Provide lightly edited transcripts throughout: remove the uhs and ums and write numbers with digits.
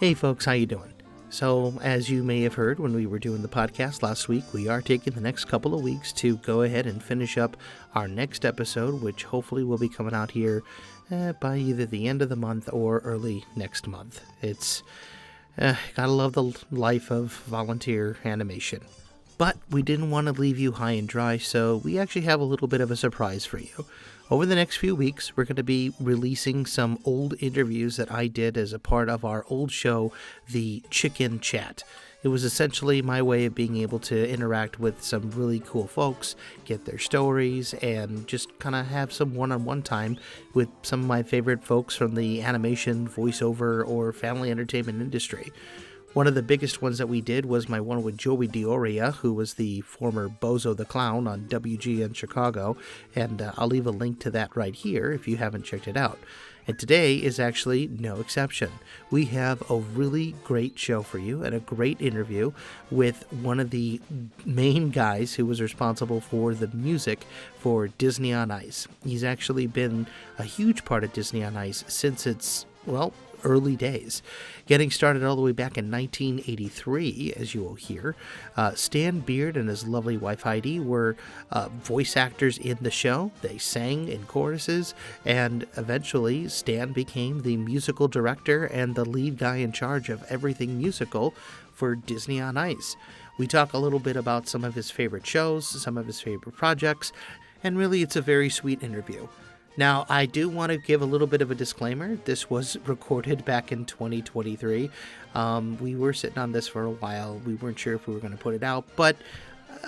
Hey folks, how you doing? So, as you may have heard when we were doing the podcast last week, we are taking the next couple of weeks to go ahead and finish up our next episode, which hopefully will be coming out here by either the end of the month or early next month. It's gotta love the life of volunteer animation. But we didn't want to leave you high and dry, so we actually have a little bit of a surprise for you. Over the next few weeks, we're going to be releasing some old interviews that I did as a part of our old show, The Chicken Chat. It was essentially my way of being able to interact with some really cool folks, get their stories, and just kind of have some one-on-one time with some of my favorite folks from the animation, voiceover, or family entertainment industry. One of the biggest ones that we did was my one with Joey Dioria, who was the former Bozo the Clown on WGN Chicago, and I'll leave a link to that right here if you haven't checked it out. And today is actually no exception. We have a really great show for you and a great interview with one of the main guys who was responsible for the music for Disney on Ice. He's actually been a huge part of Disney on Ice since its, early days. Getting started all the way back in 1983, as you will hear. Stan Beard and his lovely wife Heidi were voice actors in the show. They sang in choruses, and eventually Stan became the musical director and the lead guy in charge of everything musical for Disney on Ice. We talk a little bit about some of his favorite shows, some of his favorite projects, and really it's a very sweet interview. Now, I do want to give a little bit of a disclaimer. This was recorded back in 2023. We were sitting on this for a while. We weren't sure if we were going to put it out, but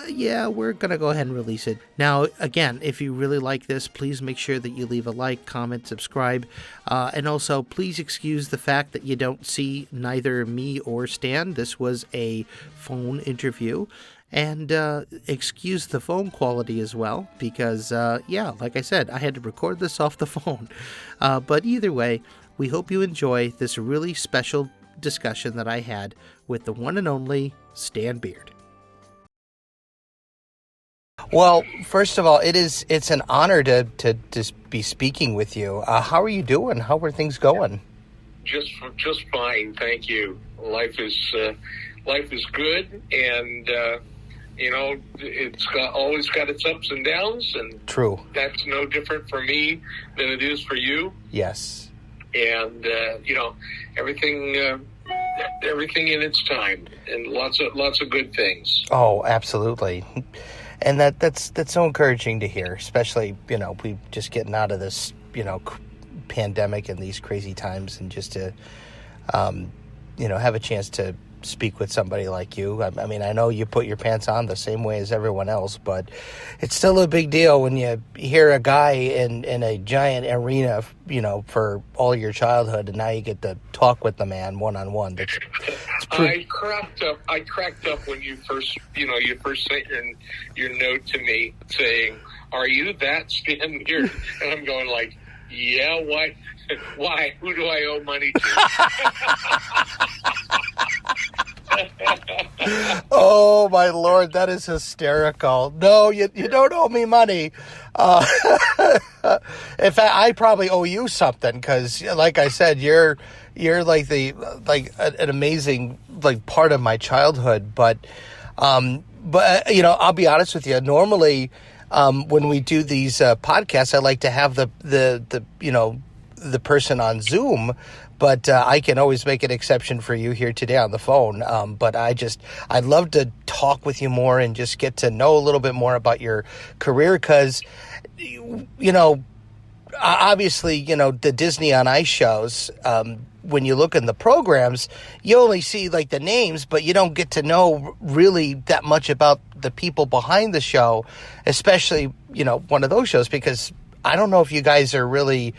we're going to go ahead and release it. Now, again, if you really like this, please make sure that you leave a like, comment, subscribe, and also please excuse the fact that you don't see neither me or Stan. This was a phone interview. And excuse the phone quality as well, because, like I said, I had to record this off the phone. But either way, we hope you enjoy this really special discussion that I had with the one and only Stan Beard. Well, first of all, it's an honor to be speaking with you. How are you doing? How are things going? Just fine, thank you. Life is good, and it's always got its ups and downs, and true. That's no different for me than it is for you. Yes, and everything in its time, and lots of good things. Oh, absolutely. And that's so encouraging to hear, especially, we just getting out of this, pandemic and these crazy times, and just to, have a chance to speak with somebody like you. I mean, I know you put your pants on the same way as everyone else, but it's still a big deal when you hear a guy in a giant arena, for all your childhood, and now you get to talk with the man one-on-one. I cracked up when you first sent your note to me saying, "Are you that Stan Beard?" And I'm going like, "Yeah, why? Why? Who do I owe money to?" Oh my Lord, that is hysterical. No, you don't owe me money. In fact, I probably owe you something, because, like I said, you're like an amazing part of my childhood. But I'll be honest with you. Normally, when we do these podcasts, I like to have the person on Zoom. But I can always make an exception for you here today on the phone. But I'd love to talk with you more and just get to know a little bit more about your career, because, obviously, the Disney on Ice shows, when you look in the programs, you only see the names, but you don't get to know really that much about the people behind the show, especially, one of those shows, because I don't know if you guys are really,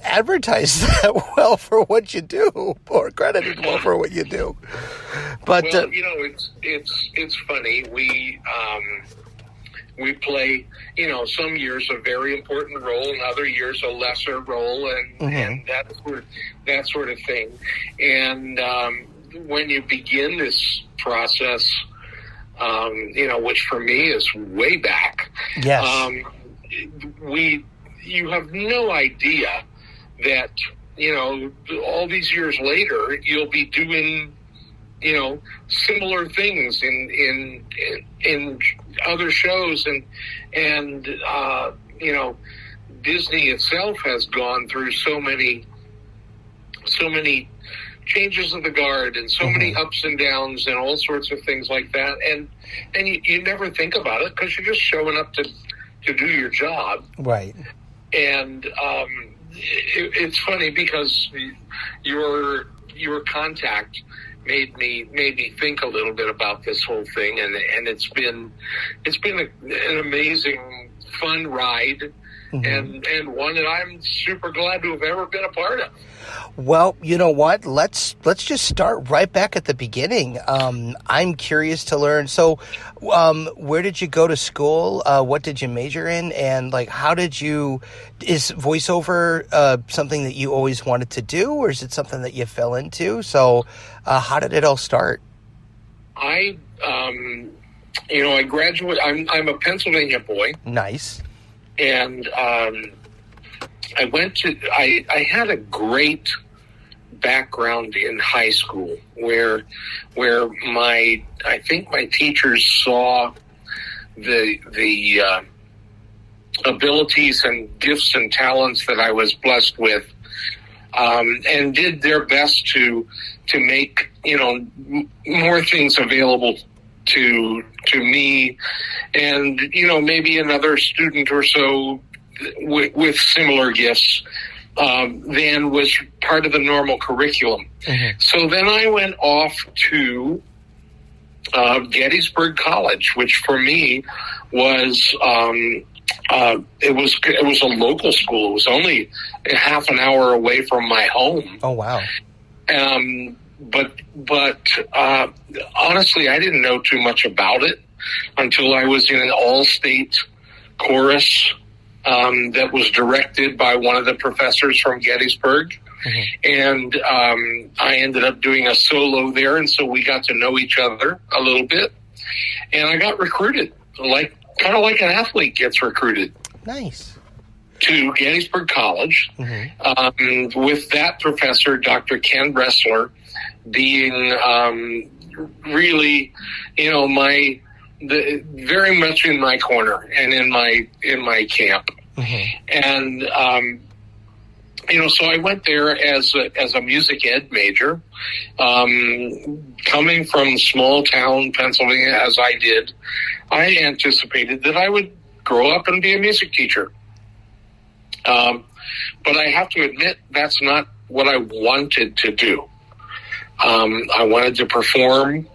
advertised that well for what you do, or credited well for what you do. But it's funny. We play, some years a very important role, and other years a lesser role, and that sort of thing. And when you begin this process, which for me is way back, yes, you have no idea that all these years later, you'll be doing, similar things in other shows, and Disney itself has gone through so many changes of the guard and so many ups and downs and all sorts of things like that, and you never think about it because you're just showing up to do your job, right? And it's funny because your contact made me think a little bit about this whole thing, and it's been an amazing, fun ride, and one that I'm super glad to have ever been a part of. Well, you know what? Let's just start right back at the beginning. I'm curious to learn. So, where did you go to school? What did you major in? And how did you? Is voiceover something that you always wanted to do, or is it something that you fell into? So, how did it all start? I graduated. I'm a Pennsylvania boy. Nice. And I had a great background in high school where I think my teachers saw the abilities and gifts and talents that I was blessed with, and did their best to make more things available to me, and maybe another student or so with similar gifts than was part of the normal curriculum. So then I went off to Gettysburg College, which for me was it was a local school. It was only a half an hour away from my home. Oh wow! But honestly, I didn't know too much about it until I was in an all-state chorus that was directed by one of the professors from Gettysburg. And I ended up doing a solo there, and so we got to know each other a little bit. And I got recruited, kind of like an athlete gets recruited. Nice. To Gettysburg College, with that professor, Dr. Ken Bressler, being really, very much in my corner and in my camp. And so I went there as a music ed major, coming from small town Pennsylvania as I did. I anticipated that I would grow up and be a music teacher. But I have to admit, that's not what I wanted to do. I wanted to perform.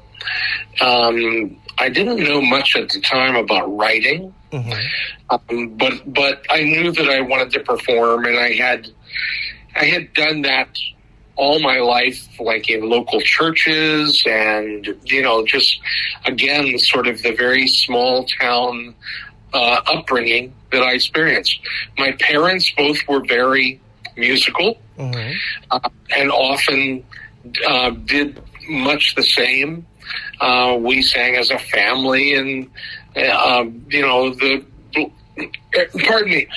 I didn't know much at the time about writing, but I knew that I wanted to perform, and I had done that all my life, like in local churches, and just again, sort of the very small town upbringing that I experienced. My parents both were very musical, and often did much the same. We sang as a family, and pardon me,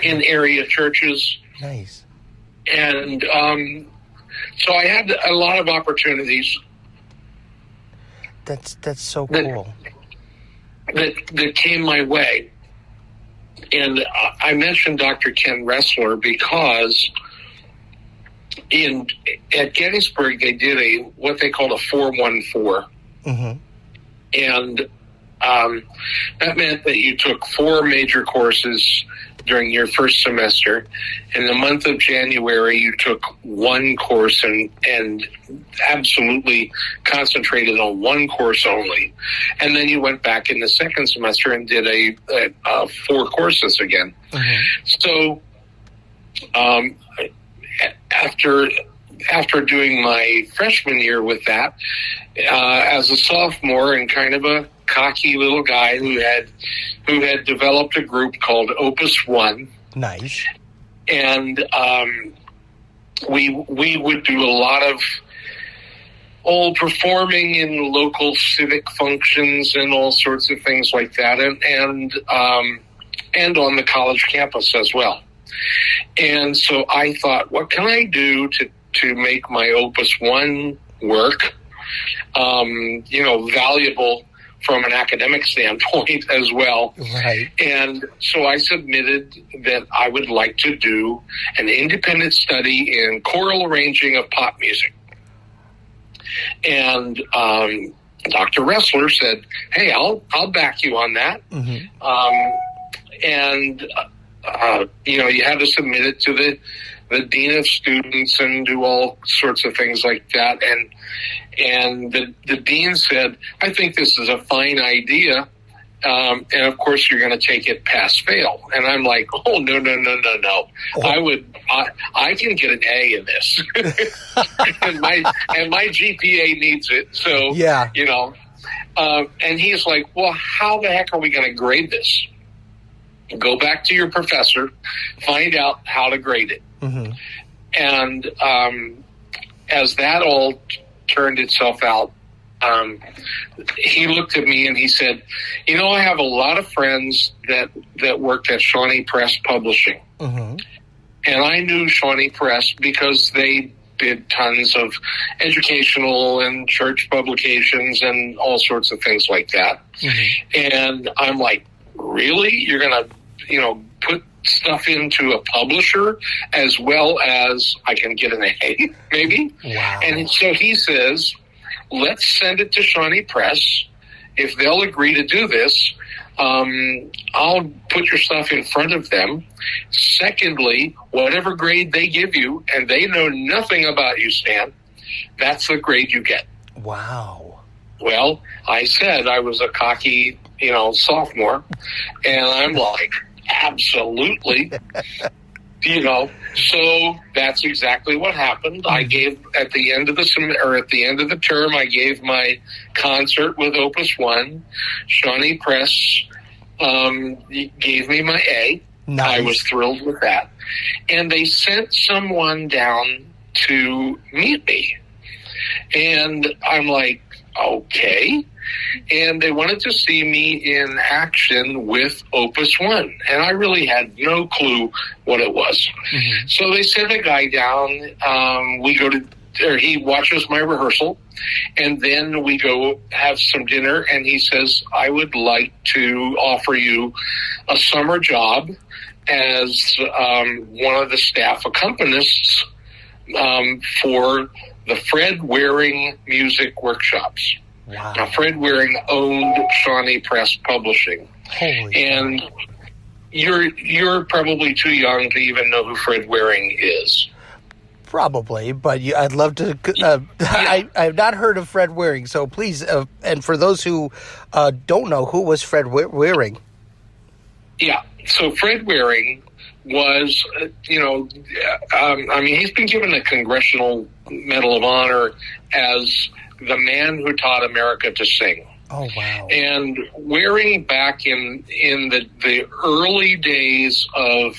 in area churches. Nice. And so I had a lot of opportunities. That's so cool. That came my way. And I mentioned Dr. Ken Bressler because at Gettysburg they did what they called a 414, and that meant that you took 4 major courses during your first semester. In the month of January, you took 1 course and absolutely concentrated on 1 course only. And then you went back in the second semester and did 4 courses again. So after doing my freshman year with that, as a sophomore and kind of a cocky little guy who had developed a group called Opus One. Nice. And we would do a lot of old performing in local civic functions and all sorts of things like that, and on the college campus as well. And so I thought, what can I do to make my Opus 1 work, valuable from an academic standpoint as well. Right. And so I submitted that I would like to do an independent study in choral arranging of pop music. And Dr. Ressler said, hey, I'll back you on that. Mm-hmm. You had to submit it to the dean of students and do all sorts of things like that. And the dean said, I think this is a fine idea. And of course you're going to take it pass fail. And I'm like, oh, no. Oh. I can get an A in this. and my GPA needs it. So, yeah. And he's like, well, how the heck are we going to grade this? Go back to your professor, find out how to grade it. Mm-hmm. And as that all turned itself out, he looked at me and he said, I have a lot of friends that worked at Shawnee Press Publishing. Mm-hmm. And I knew Shawnee Press because they did tons of educational and church publications and all sorts of things like that. Mm-hmm. And I'm like, really? You're going to, put stuff into a publisher as well as I can get an A, maybe? Wow. And so he says, let's send it to Shawnee Press. If they'll agree to do this, I'll put your stuff in front of them. Secondly, whatever grade they give you, and they know nothing about you, Stan, that's the grade you get. Wow. Well, I said I was a cocky, sophomore, and I'm like, absolutely. So that's exactly what happened. I gave at the end of the term, I gave my concert with Opus 1. Shawnee Press gave me my A. Nice. I was thrilled with that. And they sent someone down to meet me. And I'm like, okay. And they wanted to see me in action with Opus 1. And I really had no clue what it was. Mm-hmm. So they sent a guy down. He watches my rehearsal. And then we go have some dinner. And he says, I would like to offer you a summer job as one of the staff accompanists for the Fred Waring music workshops. Wow. Now, Fred Waring owned Shawnee Press Publishing. Holy and God. You're probably too young to even know who Fred Waring is. Probably, but I'd love to. I have not heard of Fred Waring, so please. And for those who don't know, who was Fred Waring? Yeah, so Fred Waring was, he's been given a Congressional Medal of Honor as the man who taught America to sing. Oh, wow. And Waring, back in the early days of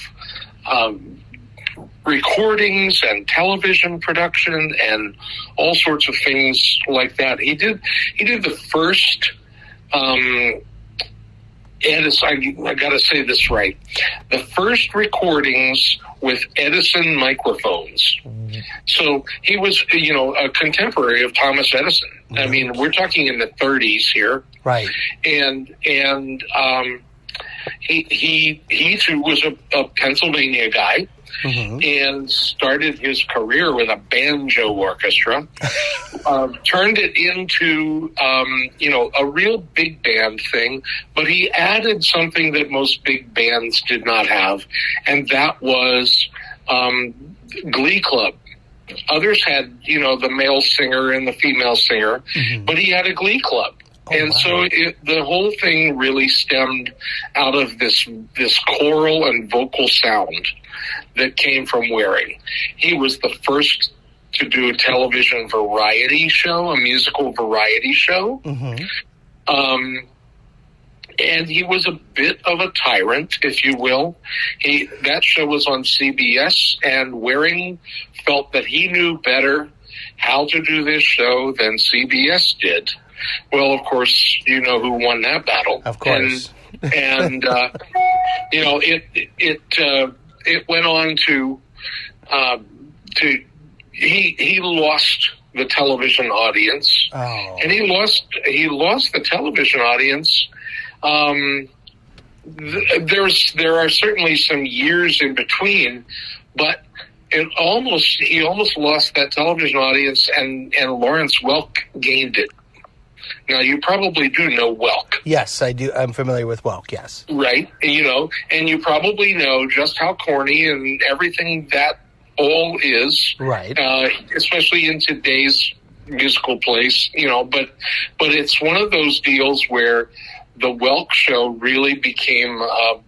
recordings and television production and all sorts of things like that, he did the first Edison, I got to say this right, the first recordings with Edison microphones. Mm-hmm. So he was, a contemporary of Thomas Edison. Mm-hmm. I mean, we're talking in the 30s here. Right. And he too was a Pennsylvania guy. Mm-hmm. And started his career with a banjo orchestra, turned it into, a real big band thing, but he added something that most big bands did not have, and that was Glee Club. Others had, the male singer and the female singer, mm-hmm. but he had a Glee Club. Oh, and wow. So the whole thing really stemmed out of this choral and vocal sound that came from Waring. He was the first to do a television variety show, a musical variety show. Mm-hmm. And he was a bit of a tyrant, if you will. That show was on CBS, and Waring felt that he knew better how to do this show than CBS did. Well, of course, you know who won that battle. Of course. And it went on to he lost the television audience, and he lost the television audience. There are certainly some years in between, but he almost lost that television audience, and Lawrence Welk gained it. Now, you probably do know Welk. Yes, I do. I'm familiar with Welk, yes. Right. And you probably know just how corny and everything that all is. Right. Especially in today's musical place, but it's one of those deals where the Welk show really became a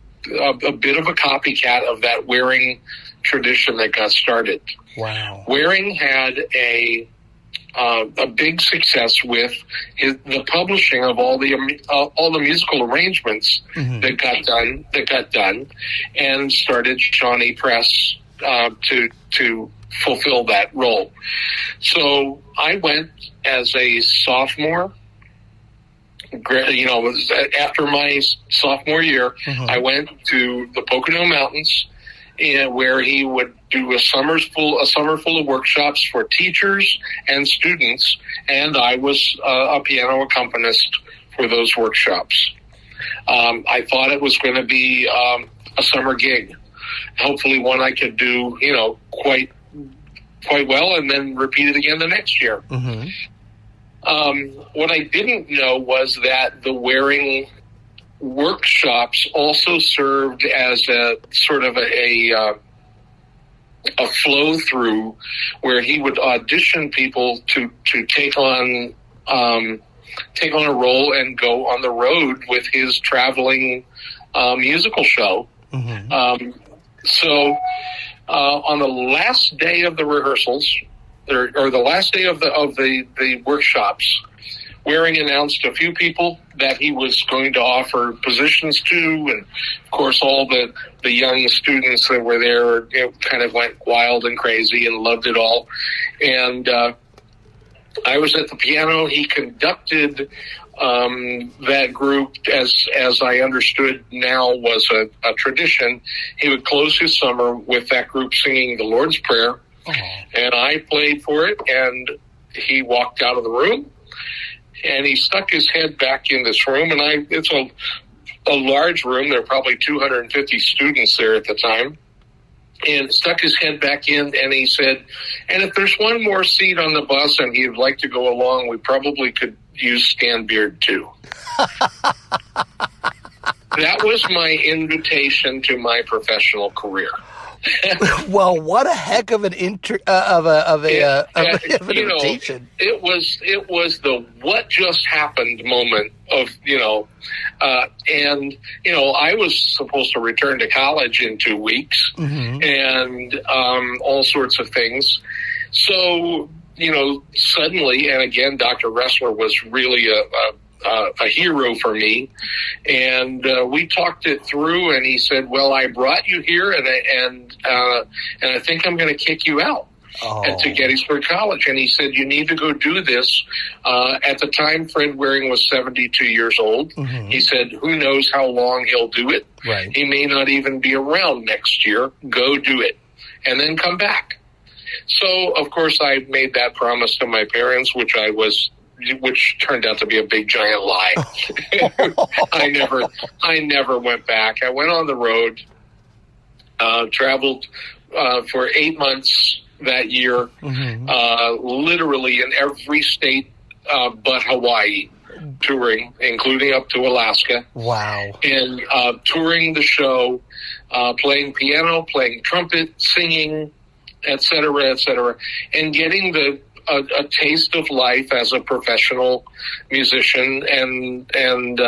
bit of a copycat of that Waring tradition that got started. Wow. Waring had a big success with the publishing of all the musical arrangements that got done, and started Shawnee Press to fulfill that role. So I went as a sophomore. After my sophomore year, I went to the Pocono Mountains, where he would do a summer full of workshops for teachers and students, and I was a piano accompanist for those workshops. I thought it was going to be a summer gig, hopefully one I could do, quite well, and then repeat it again the next year. What I didn't know was that the Waring workshops also served as a sort of a flow through where he would audition people to take on a role and go on the road with his traveling musical show. So on the last day of the rehearsals, or the last day of the workshops, Waring announced a few people that he was going to offer positions to, and of course all the young students that were there kind of went wild and crazy and loved it all. And I was at the piano. He conducted that group, as I understood now was a tradition. He would close his summer with that group singing the Lord's Prayer, and I played for it, and he walked out of the room. And he stuck his head back in this room, and it's a large room. There were probably 250 students there at the time. And stuck his head back in, and he said, and if there's one more seat on the bus and he'd like to go along, we probably could use Stan Beard too. That was my invitation to my professional career. Well, what a heck of an invitation! It was the what just happened moment of and I was supposed to return to college in 2 weeks, and all sorts of things. So suddenly, and again, Dr. Ressler was really a hero for me, and we talked it through, and he said, well, I brought you here, and I think I'm going to kick you out to Gettysburg College. And he said, you need to go do this. At the time, Fred Waring was 72 years old. He said, who knows how long he'll do it. Right. He may not even be around next year. Go do it, and then come back. So, of course, I made that promise to my parents, which turned out to be a big giant lie. I never went back. I went on the road, traveled for 8 months that year, literally in every state but Hawaii, touring, including up to Alaska. Wow. And touring the show, playing piano, playing trumpet, singing, et cetera, and getting a taste of life as a professional musician and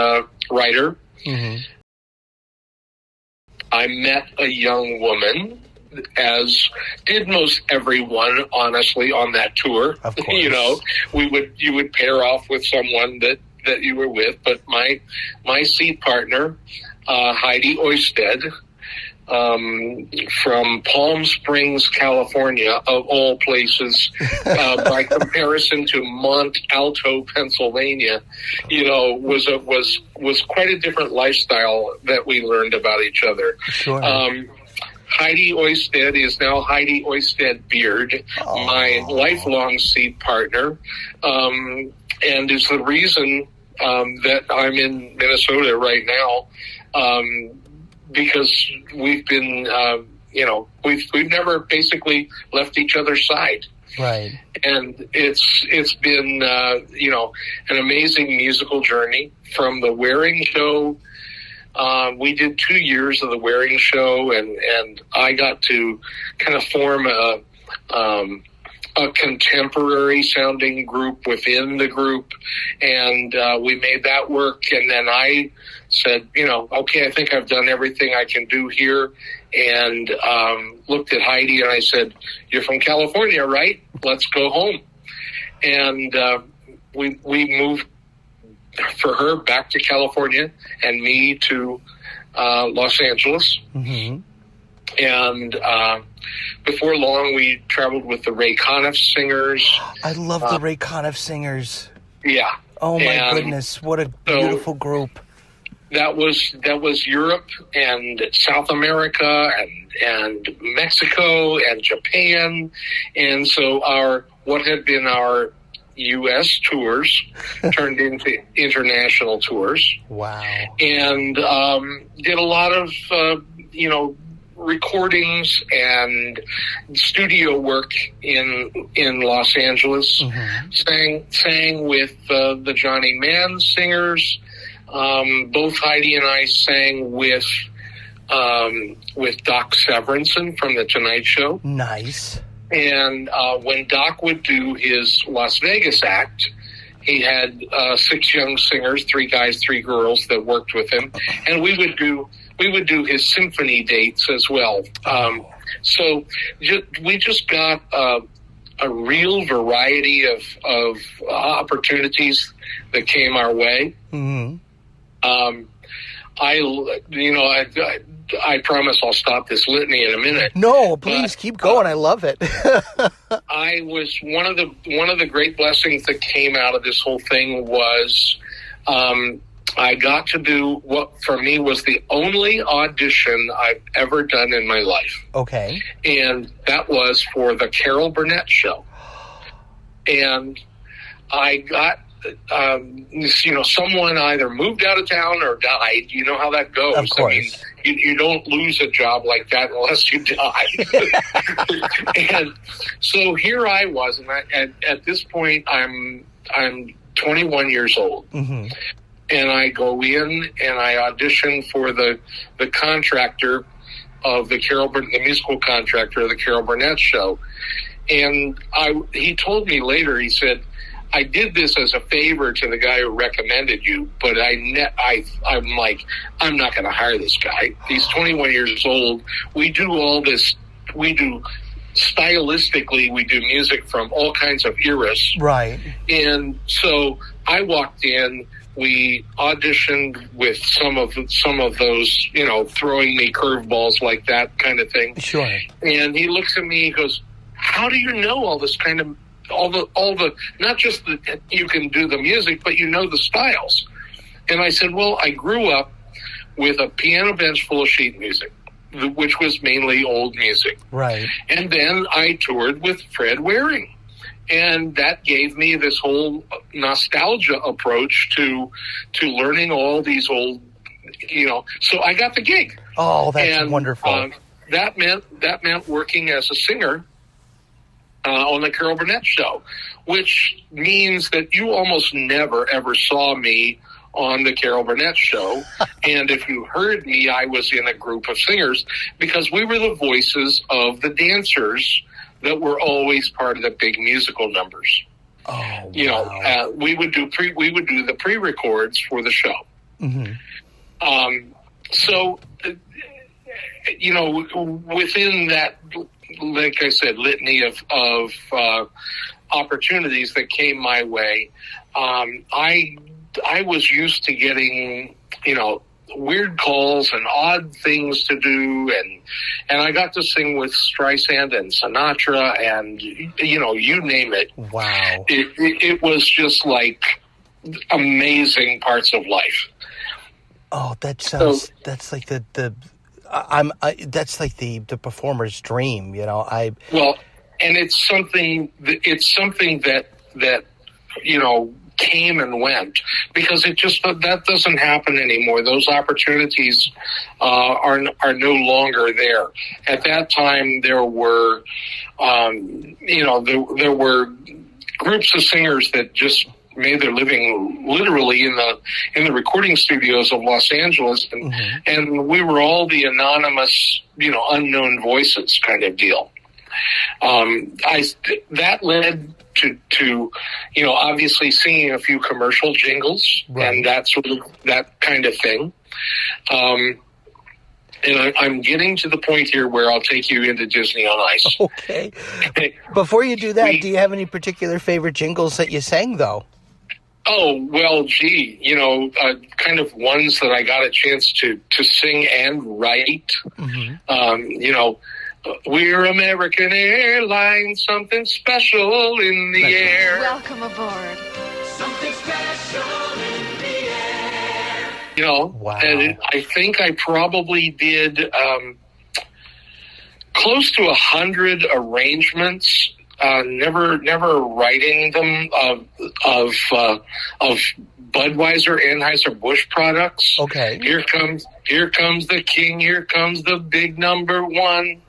writer. I met a young woman, as did most everyone, honestly, on that tour. Of course. You would pair off with someone that you were with, but my seat partner, Heidi Oisted, from Palm Springs, California, of all places, by comparison to Mont Alto, Pennsylvania, was quite a different lifestyle that we learned about each other. Sure. Heidi Oisted is now Heidi Oisted Beard, my lifelong seat partner, and is the reason that I'm in Minnesota right now, because we've been, we've never basically left each other's side. Right. And it's been, an amazing musical journey from the Waring Show. We did 2 years of the Waring Show, and I got to kind of form a contemporary sounding group within the group, and we made that work. And then I said, okay, I think I've done everything I can do here, and looked at Heidi and I said, "You're from California, right? Let's go home." And we moved for her back to California and me to Los Angeles. Mm-hmm. And before long, we traveled with the Ray Conniff Singers. I love the Ray Conniff Singers. Yeah. Oh my goodness, what a beautiful group. That was Europe and South America and Mexico and Japan. And so what had been our U.S. tours turned into international tours. Wow. And did a lot of, recordings and studio work in Los Angeles. Mm-hmm. Sang with the Johnny Mann Singers. Both Heidi and I sang with Doc Severinsen from The Tonight Show. Nice. And when Doc would do his Las Vegas act, he had 6 young singers, 3 guys, 3 girls that worked with him, and we would do his symphony dates as well. So we just got a real variety of opportunities that came our way. Mm-hmm. I promise I'll stop this litany in a minute. No, please keep going. I love it. I was one of the great blessings that came out of this whole thing was I got to do what for me was the only audition I've ever done in my life. Okay. And that was for the Carol Burnett Show. And I got someone either moved out of town or died. You know how that goes. Of course. I mean, you don't lose a job like that unless you die. And so here I was, and at this point, I'm 21 years old. Mm-hmm. And I go in and I audition for the contractor of the musical contractor of the Carol Burnett Show. And he told me later, he said, "I did this as a favor to the guy who recommended you, but I'm like, I'm not going to hire this guy. He's 21 years old. We do all this. We do stylistically, we do music from all kinds of eras, right? And so I walked in. We auditioned with some of those, throwing me curveballs like that kind of thing. Sure. And he looks at me. He goes, "How do you know all this kind of?" All the not just that you can do the music, but you know the styles. And I said, well, I grew up with a piano bench full of sheet music, which was mainly old music. Right. And then I toured with Fred Waring. And that gave me this whole nostalgia approach to learning all these old, so I got the gig. Oh, that's wonderful. That meant working as a singer on the Carol Burnett Show, which means that you almost never, ever saw me on the Carol Burnett Show. And if you heard me, I was in a group of singers because we were the voices of the dancers that were always part of the big musical numbers. Oh, wow. We would do the pre-records for the show. Mm-hmm. So, within that, like I said, litany of opportunities that came my way, I was used to getting, weird calls and odd things to do, and I got to sing with Streisand and Sinatra and, you name it. Wow. It was just like amazing parts of life. Oh, that sounds, that's like the that's like the performer's dream, you know. Well, and it's something that came and went, because that doesn't happen anymore. Those opportunities are no longer there. At that time, there were there were groups of singers that just made their living literally in the recording studios of Los Angeles, and we were all the anonymous, unknown voices kind of deal. That led to obviously singing a few commercial jingles, right, and that kind of thing. And I'm getting to the point here where I'll take you into Disney on Ice. Okay. Before you do that, do you have any particular favorite jingles that you sang, though? Oh, well, gee, kind of ones that I got a chance to sing and write. We're American Airlines, something special in the air. Welcome aboard. Something special in the air. Wow. And I think I probably did close to 100 arrangements. Never writing them of Budweiser, Anheuser-Busch products. Okay. Here comes the king. Here comes the big number one.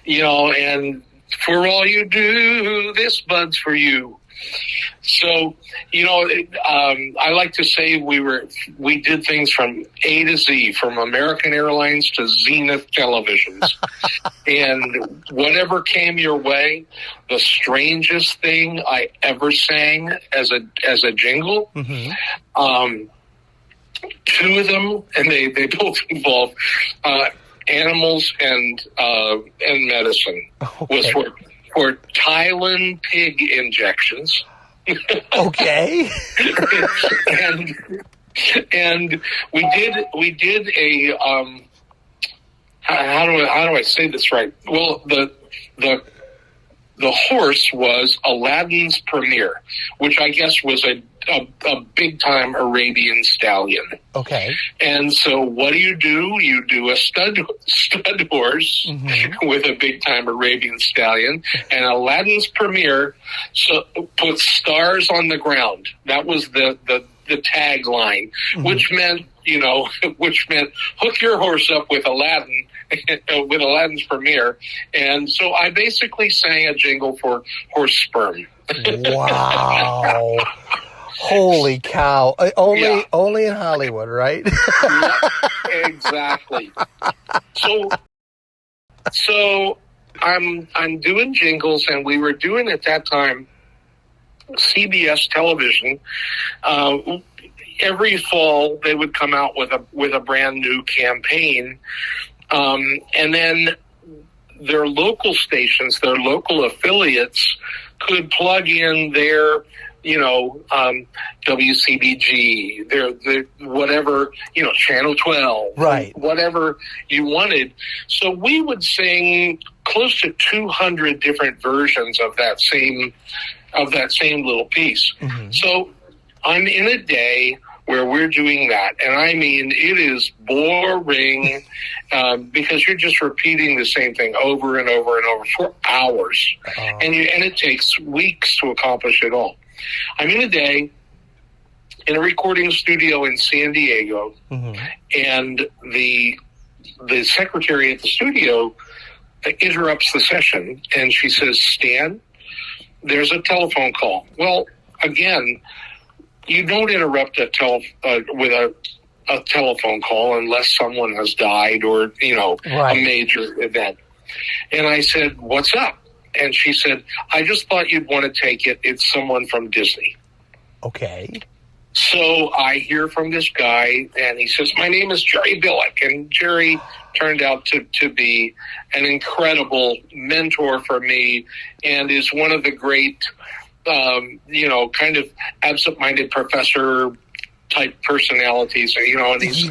And for all you do, this Bud's for you. So, I like to say we did things from A to Z, from American Airlines to Zenith televisions. And whatever came your way, the strangest thing I ever sang as a jingle, two of them, and they both involve animals and medicine, was for Thailand pig injections. Okay. and we did a how do I say this right? Well, the horse was Aladdin's premier, which I guess was a big time Arabian stallion. Okay. And so what do? You do a stud horse with a big time Arabian stallion, and Aladdin's premier puts stars on the ground. That was the tagline, which meant hook your horse up with Aladdin. With Aladdin's premiere. And so I basically sang a jingle for horse sperm. Wow. Holy cow. Only in Hollywood, right? Yeah, exactly. So I'm doing jingles, and we were doing at that time CBS television. Every fall they would come out with a brand new campaign. And then their local stations, their local affiliates could plug in their, WCBG, their whatever, Channel 12, right, whatever you wanted. So we would sing close to 200 different versions of that same little piece. So I'm in a day where we're doing that, and I mean, it is boring because you're just repeating the same thing over and over and over for hours, and it takes weeks to accomplish it all. I'm in a day in a recording studio in San Diego, and the secretary at the studio interrupts the session, and she says, "Stan, there's a telephone call." Well, again, you don't interrupt with a telephone call unless someone has died or, right, a major event. And I said, "What's up?" And she said, "I just thought you'd want to take it. It's someone from Disney." Okay. So I hear from this guy, and he says, "My name is Jerry Billick." And Jerry turned out to be an incredible mentor for me and is one of the great kind of absent-minded professor type personalities, and he's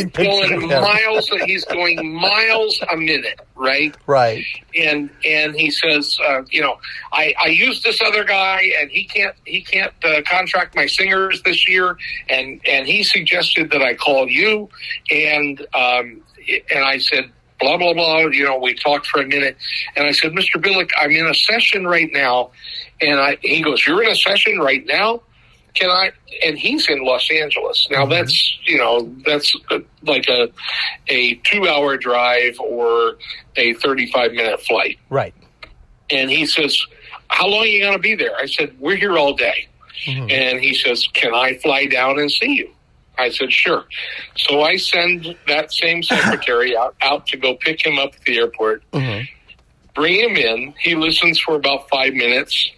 going miles. He's going miles a minute, right? Right. And he says, I used this other guy, and he can't contract my singers this year, and he suggested that I call you, and I said, blah blah blah. We talked for a minute, and I said, Mr. Billick, I'm in a session right now, and he goes, you're in a session right now? Can I? And he's in Los Angeles now. Mm-hmm. That's like a 2-hour drive or a 35-minute flight, right? And he says, "How long are you going to be there?" I said, "We're here all day." Mm-hmm. And he says, "Can I fly down and see you?" I said, "Sure." So I send that same secretary out to go pick him up at the airport, mm-hmm. bring him in. He listens for about 5 minutes.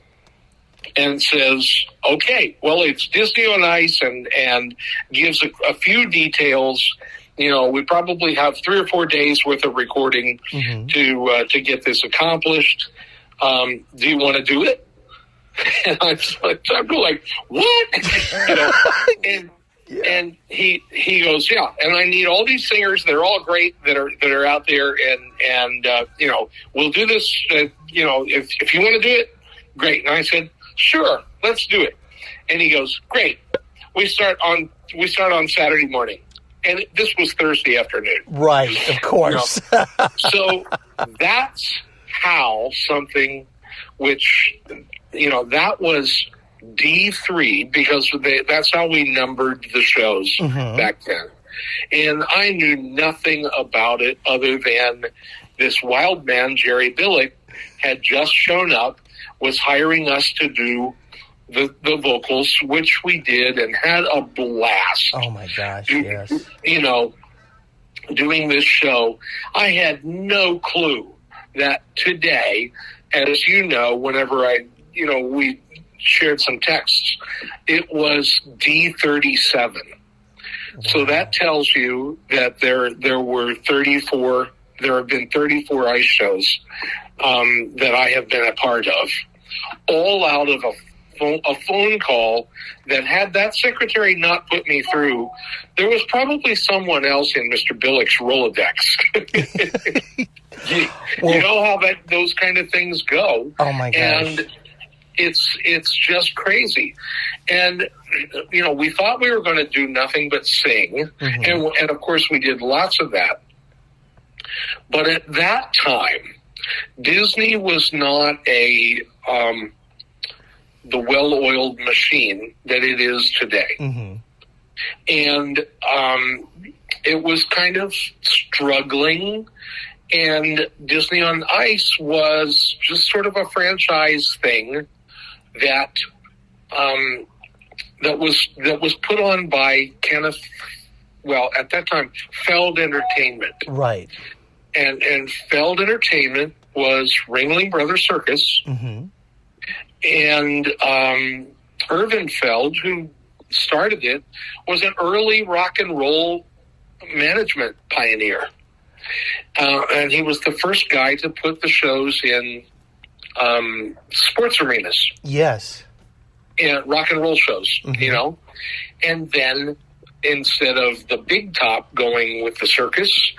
And says, okay, well, it's Disney on Ice, and gives a few details. We probably have 3 or 4 days worth of recording mm-hmm. to get this accomplished. Do you want to do it? And I'm like, what? And he goes, yeah. And I need all these singers. They're all great that are out there, and we'll do this. If you want to do it, great. And I said, sure, let's do it. And he goes, great. We start on Saturday morning. And this was Thursday afternoon. Right, of course. So that's how something which, that was D3, because that's how we numbered the shows mm-hmm. back then. And I knew nothing about it other than this wild man, Jerry Billick, had just shown up, was hiring us to do the vocals, which we did and had a blast. Oh, my gosh, yes. Doing this show. I had no clue that today, as you know, whenever we shared some texts, it was D37. Wow. So that tells you that there have been 34 ice shows that I have been a part of, all out of a phone call that, had that secretary not put me through, there was probably someone else in Mr. Billick's Rolodex. you know how those kind of things go. Oh my gosh. And it's just crazy. And we thought we were going to do nothing but sing, mm-hmm. and of course we did lots of that. But at that time, Disney was not the well-oiled machine that it is today. Mm-hmm. And it was kind of struggling, and Disney on Ice was just sort of a franchise thing that was put on by Kenneth, well, at that time, Feld Entertainment. Right. And Feld Entertainment was Ringling Brothers Circus. Mm-hmm. And Irvin Feld, who started it, was an early rock and roll management pioneer. And he was the first guy to put the shows in sports arenas. Yes. And rock and roll shows, mm-hmm. And then instead of the big top going with the circus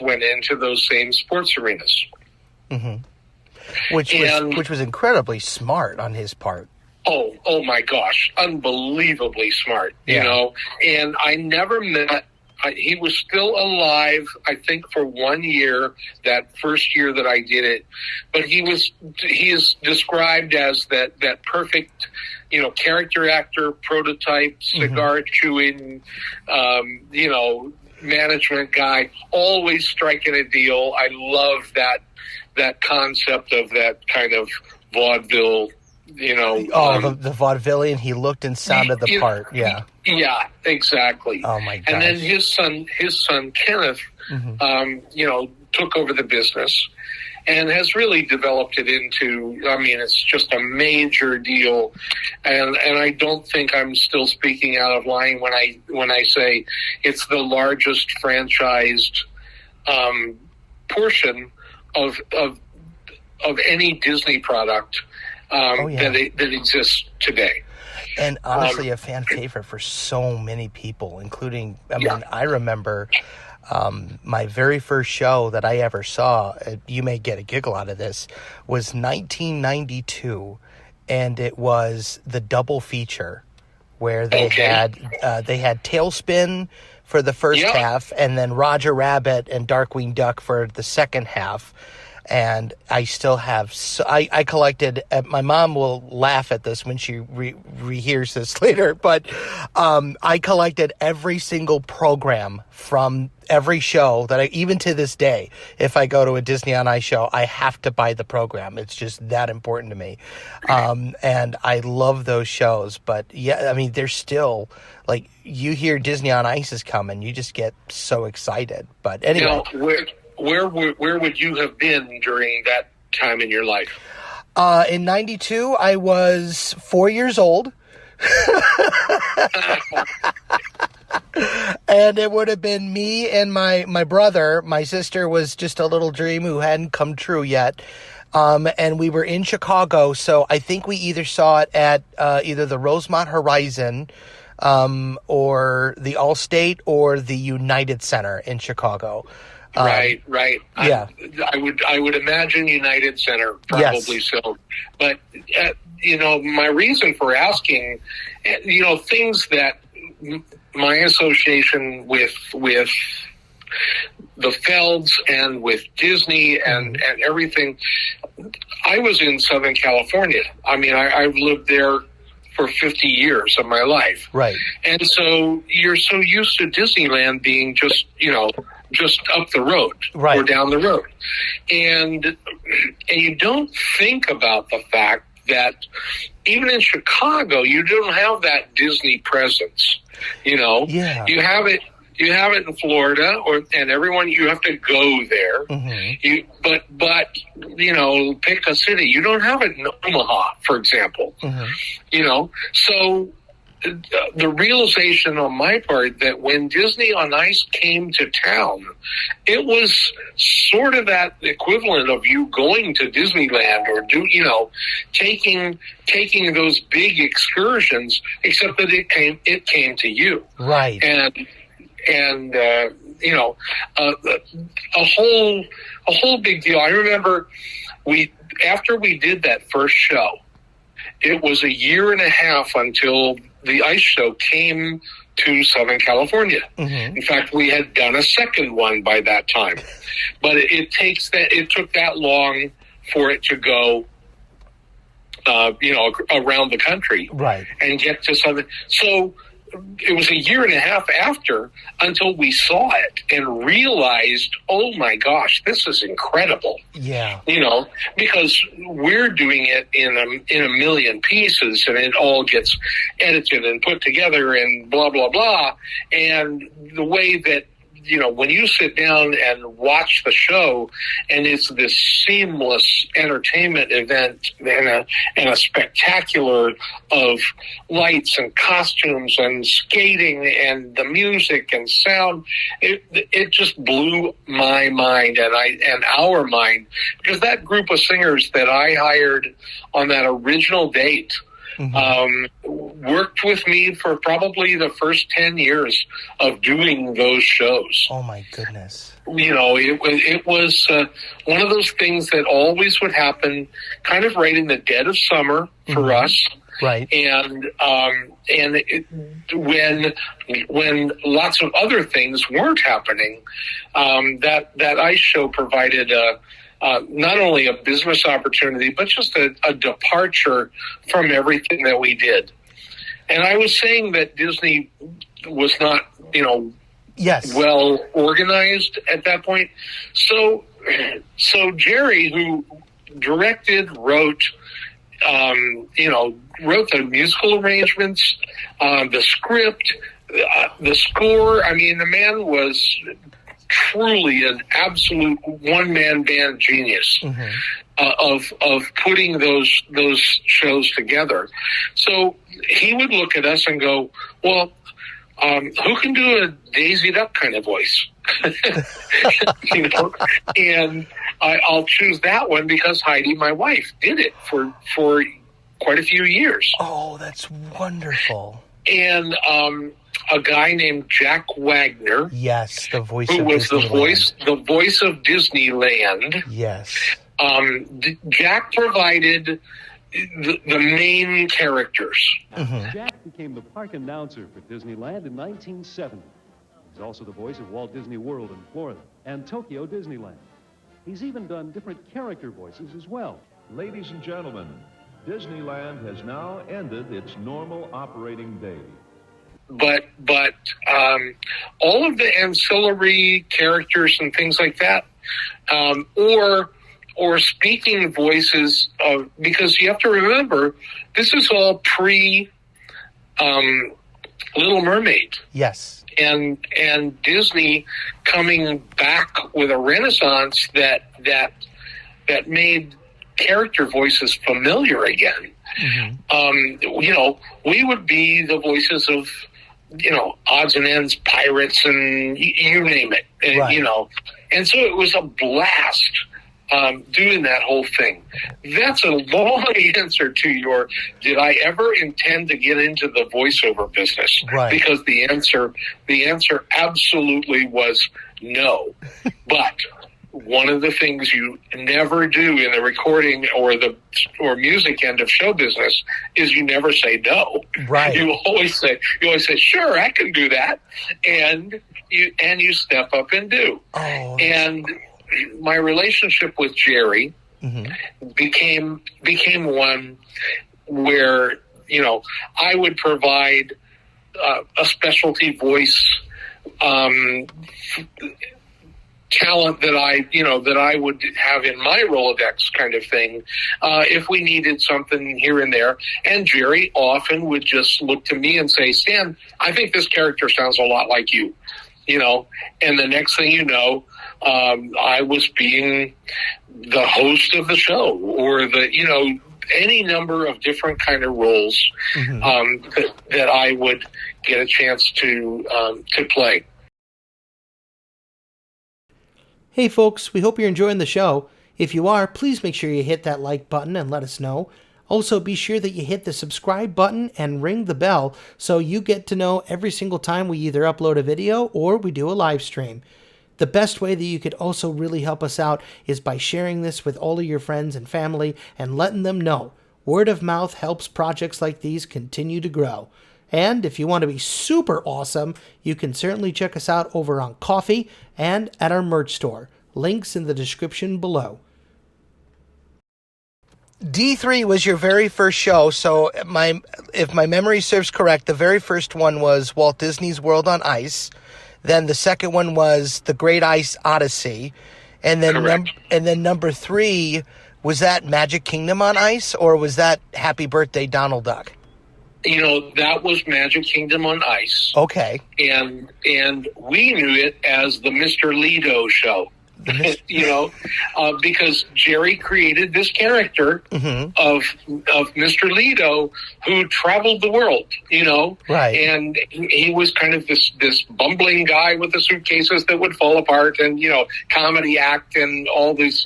went into those same sports arenas. Mm-hmm. Which was incredibly smart on his part. Oh my gosh, unbelievably smart, And I never met. He was still alive, I think, for 1 year, that first year that I did it. But he is described as that perfect, character actor, prototype, cigar chewing, management guy, always striking a deal. I love that concept of that kind of vaudeville, the vaudevillian. He looked and sounded the part. Yeah. Yeah, exactly. Oh my gosh. And then his son Kenneth, took over the business and has really developed it into, it's just a major deal. And I don't think I'm still speaking out of line when I say it's the largest franchised portion of any Disney product that exists today. And honestly, a fan favorite for so many people, including, I mean, I remember my very first show that I ever saw, you may get a giggle out of this, was 1992, and it was the double feature where they had Tailspin for the first half, and then Roger Rabbit and Darkwing Duck for the second half. And I still have, I collected, my mom will laugh at this when she rehears this later, but I collected every single program from every show that even to this day, if I go to a Disney on Ice show, I have to buy the program. It's just that important to me. And I love those shows, but yeah, I mean, they're still, like, you hear Disney on Ice is coming, you just get so excited. But anyway. Where would you have been during that time in your life? In 92, I was 4 years old. And it would have been me and my brother. My sister was just a little dream who hadn't come true yet. And we were in Chicago, so I think we either saw it at either the Rosemont Horizon or the Allstate or the United Center in Chicago. Right. Yeah, I would imagine United Center, probably so. But my reason for asking, things that my association with the Felds and with Disney and everything. I was in Southern California. I mean, I've lived there for 50 years of my life. Right. And so you're so used to Disneyland being just up the road or down the road. And you don't think about the fact that even in Chicago, you don't have that Disney presence. Yeah. You have it in Florida, and everyone, you have to go there. Mm-hmm. But pick a city. You don't have it in Omaha, for example. Mm-hmm. So the realization on my part that when Disney on Ice came to town, it was sort of that equivalent of you going to Disneyland or taking those big excursions, except that it came to you. Right. And a whole big deal. I remember after we did that first show, it was a year and a half until the Ice Show came to Southern California. Mm-hmm. In fact, we had done a second one by that time, but it took that long for it to go, around the country, right, and get to Southern. So it was a year and a half after until we saw it and realized, oh my gosh, this is incredible. Yeah. Because we're doing it in a million pieces and it all gets edited and put together and blah, blah, blah. And the way that, when you sit down and watch the show and it's this seamless entertainment event and a spectacular of lights and costumes and skating and the music and sound, it just blew my mind and our mind, because that group of singers that I hired on that original date, worked with me for probably the first 10 years of doing those shows. Oh my goodness. It was one of those things that always would happen kind of right in the dead of summer for us. Right. And when lots of other things weren't happening, that Ice Show provided not only a business opportunity, but just a departure from everything that we did. And I was saying that Disney was not, well organized at that point. So Jerry, who directed, wrote the musical arrangements, the script, the score. I mean, the man was truly an absolute one-man band genius of putting those shows together. So he would look at us and go, well, who can do a Daisy Duck kind of voice? And I'll choose that one because Heidi, my wife, did it for quite a few years. Oh, that's wonderful. And a guy named Jack Wagner. Yes, the voice who of was Disneyland. the voice of Disneyland. Yes. Jack provided the main characters. Jack became the park announcer for Disneyland in 1970. He's also the voice of Walt Disney World in Florida and Tokyo Disneyland. He's even done different character voices as well. Ladies and gentlemen, Disneyland has now ended its normal operating day. But all of the ancillary characters and things like that, or speaking voices of, because you have to remember, this is all pre Little Mermaid. Yes. And Disney coming back with a renaissance that made character voices familiar again. We would be the voices of, odds and ends, pirates, and you name it. And, right. And so it was a blast doing that whole thing. That's a long answer to your, did I ever intend to get into the voiceover business? Right. Because the answer absolutely was no. But one of the things you never do in the recording or music end of show business is you never say no. Right. You always say, sure, I can do that. And you step up and do. Oh, and my relationship with Jerry became one where, I would provide a specialty voice talent that I would have in my Rolodex kind of thing, if we needed something here and there. And Jerry often would just look to me and say, Stan, I think this character sounds a lot like you, and the next thing you know, I was being the host of the show or any number of different kind of roles, that I would get a chance to play. Hey folks, we hope you're enjoying the show. If you are, please make sure you hit that like button and let us know. Also, be sure that you hit the subscribe button and ring the bell so you get to know every single time we either upload a video or we do a live stream. The best way that you could also really help us out is by sharing this with all of your friends and family and letting them know. Word of mouth helps projects like these continue to grow. And if you want to be super awesome, you can certainly check us out over on Ko-fi and at our merch store. Links in the description below. D3 was your very first show, so if my memory serves correct, the very first one was Walt Disney's World on Ice. Then the second one was The Great Ice Odyssey. And then number 3, was that Magic Kingdom on Ice, or was that Happy Birthday Donald Duck? That was Magic Kingdom on Ice. Okay. And we knew it as the Mr. Lido show. Because Jerry created this character of Mr. Lido who traveled the world, right? And he was kind of this bumbling guy with the suitcases that would fall apart, and comedy act and all those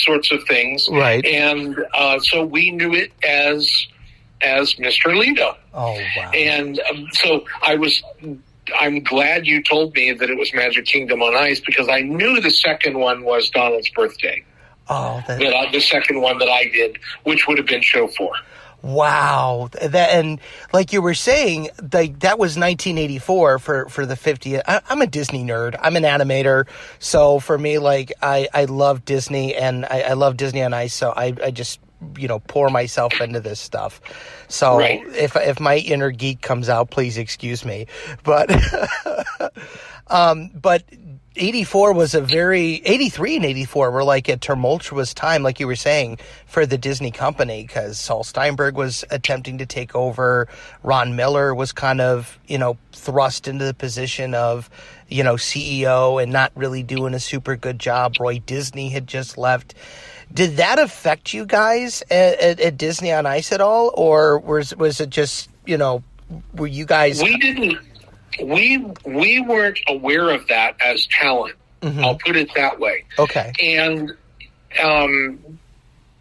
sorts of things, right? And so we knew it as Mr. Lido. Oh wow! And so I'm glad you told me that it was Magic Kingdom on Ice, because I knew the second one was Donald's Birthday. Oh, the second one that I did, which would have been show 4. Wow. And like you were saying, that was 1984 for the 50th. I'm a Disney nerd. I'm an animator. So for me, I love Disney, and I love Disney on Ice. So I just, pour myself into this stuff. So right. if my inner geek comes out, please excuse me. But, but 84 was 83 and 84 were like a tumultuous time, like you were saying, for the Disney company, because Saul Steinberg was attempting to take over. Ron Miller was kind of, thrust into the position of, CEO and not really doing a super good job. Roy Disney had just left. Did that affect you guys at Disney on Ice at all? Or was it just, were you guys... We didn't... We weren't aware of that as talent. I'll put it that way. Okay. And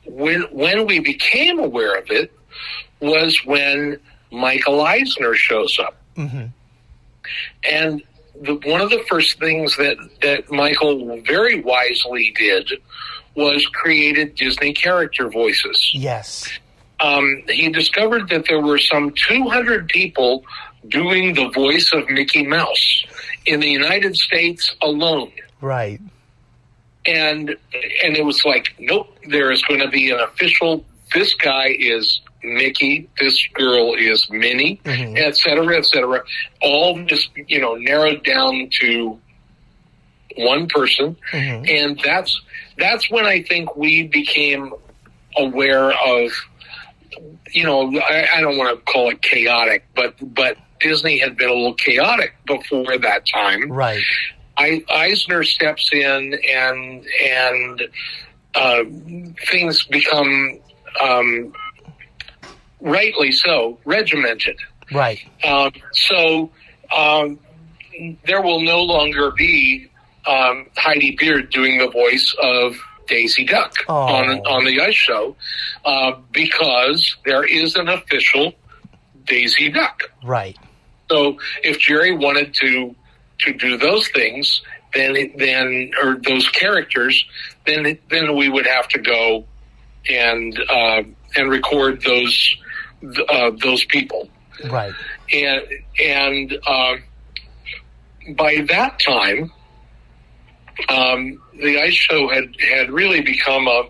when we became aware of it, was when Michael Eisner shows up. Mm-hmm. And one of the first things that Michael very wisely did was created Disney character voices. Yes. He discovered that there were some 200 people doing the voice of Mickey Mouse in the United States alone. Right. And it was like, nope, there is going to be an official, this guy is Mickey, this girl is Minnie, mm-hmm. et cetera, all just, narrowed down to one person. Mm-hmm. And that's when I think we became aware of, I don't want to call it chaotic, but Disney had been a little chaotic before that time. Right. Eisner steps in and things become, rightly so, regimented. Right. So there will no longer be Heidi Beard doing the voice of Daisy Duck on the Ice Show because there is an official Daisy Duck. Right. So if Jerry wanted to do those things, then or those characters, then we would have to go and record those people. Right. And by that time, the Ice Show had really become a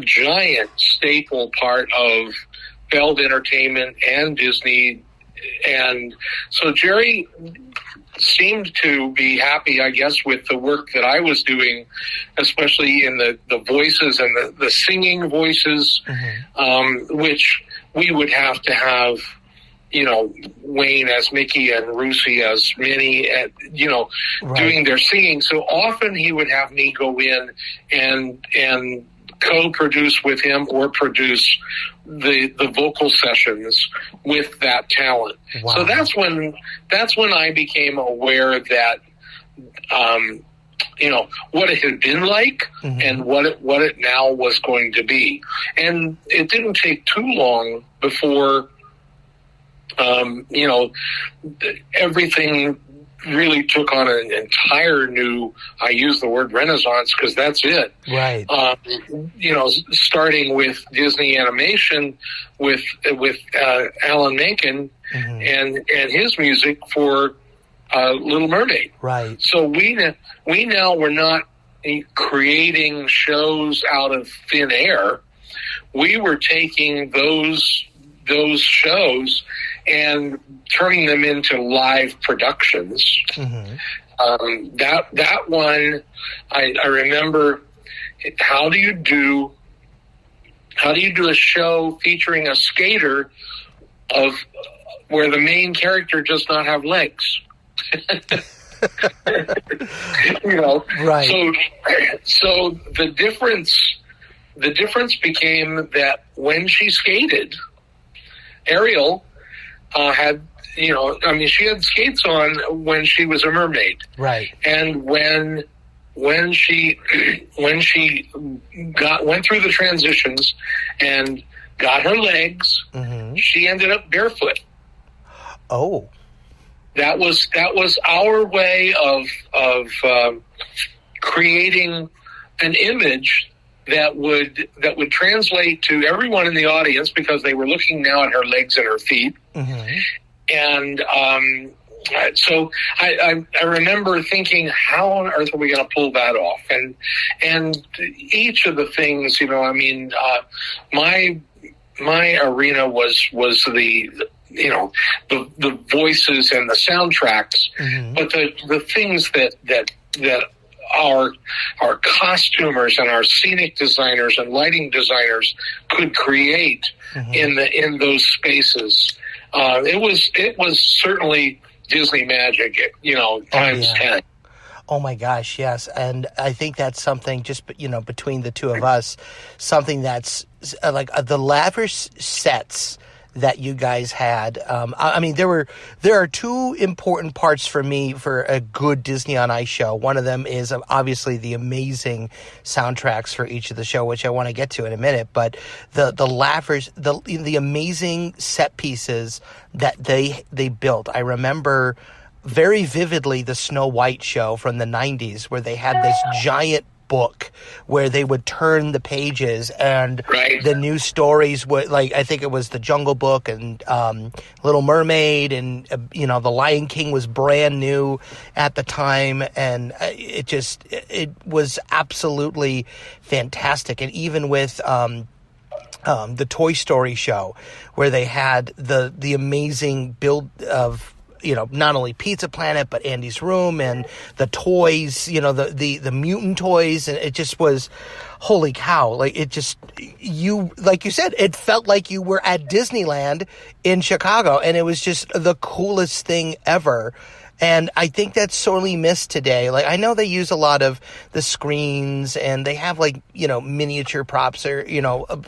giant staple part of Feld Entertainment and Disney. And so Jerry seemed to be happy, I guess, with the work that I was doing, especially in the voices and the singing voices, mm-hmm. which we would have to have, Wayne as Mickey and Rusey as Minnie, right. doing their singing. So often he would have me go in and co-produce with him or produce the vocal sessions with that talent. Wow. So that's when I became aware that what it had been like, mm-hmm. and what it now was going to be. And it didn't take too long before everything really took on an entire new, I use the word renaissance because that's it. Right. Starting with Disney animation with Alan Menken, mm-hmm. and his music for Little Mermaid. Right. So we now were not creating shows out of thin air. We were taking those shows and turning them into live productions. Mm-hmm. That one, I remember. How do you do a show featuring a skater where the main character does not have legs? Right. So the difference became that when she skated, Ariel had, she had skates on when she was a mermaid. Right. And when she went through the transitions and got her legs, mm-hmm. she ended up barefoot. Oh. That was our way of creating an image that would translate to everyone in the audience because they were looking now at her legs and her feet. Mm-hmm. And so I remember thinking, how on earth are we going to pull that off? And each of the things, my arena was the voices and the soundtracks, mm-hmm. but the things that our costumers and our scenic designers and lighting designers could create, mm-hmm. in those spaces. It was certainly Disney magic, times 10. Oh my gosh, yes. And I think that's something just, between the two of us, something that's like the lavish sets that you guys had. I mean, there are two important parts for me for a good Disney on Ice show. One of them is obviously the amazing soundtracks for each of the show, which I want to get to in a minute. But the laughers, the amazing set pieces that they built. I remember very vividly the Snow White show from the 90s, where they had this giant book where they would turn the pages, and the new stories would, like, I think it was the Jungle Book and Little Mermaid, and the Lion King was brand new at the time, and it was absolutely fantastic. And even with the Toy Story show, where they had the amazing build of not only Pizza Planet, but Andy's Room and the toys, the mutant toys. And it just was, holy cow. Like, like you said, it felt like you were at Disneyland in Chicago, and it was just the coolest thing ever. And I think that's sorely missed today. Like, I know they use a lot of the screens, and they have, like, miniature props or,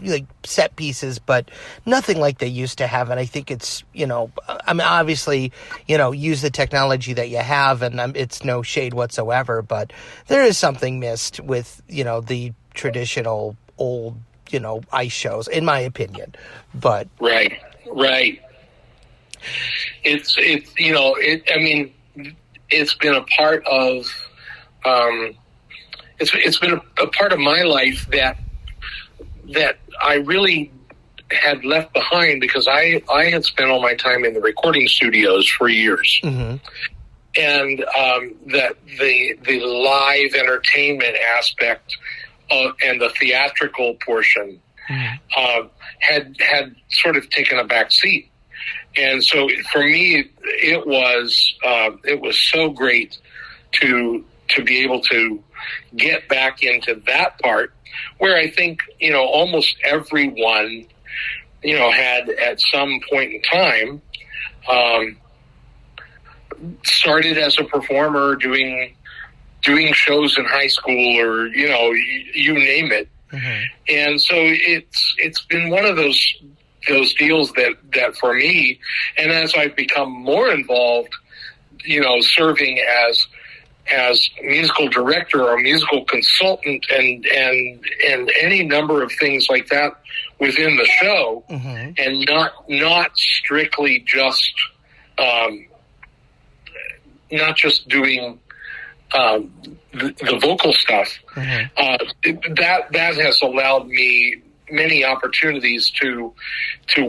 like set pieces, but nothing like they used to have. And I think it's, I mean, obviously, use the technology that you have, and it's no shade whatsoever, but there is something missed with, the traditional old, ice shows, in my opinion. But Right. I mean, it's been a part of, it's been a part of my life that I really had left behind, because I had spent all my time in the recording studios for years. Mm-hmm. And that the live entertainment aspect and the theatrical portion had sort of taken a back seat. And so for me, it was so great to be able to get back into that part, where I think, almost everyone, had at some point in time, started as a performer doing shows in high school, or, you name it. Mm-hmm. And so it's been one of those deals that for me, and as I've become more involved, serving as musical director or musical consultant and any number of things like that within the show, mm-hmm. and not strictly just not just doing the vocal stuff, mm-hmm. That has allowed me many opportunities to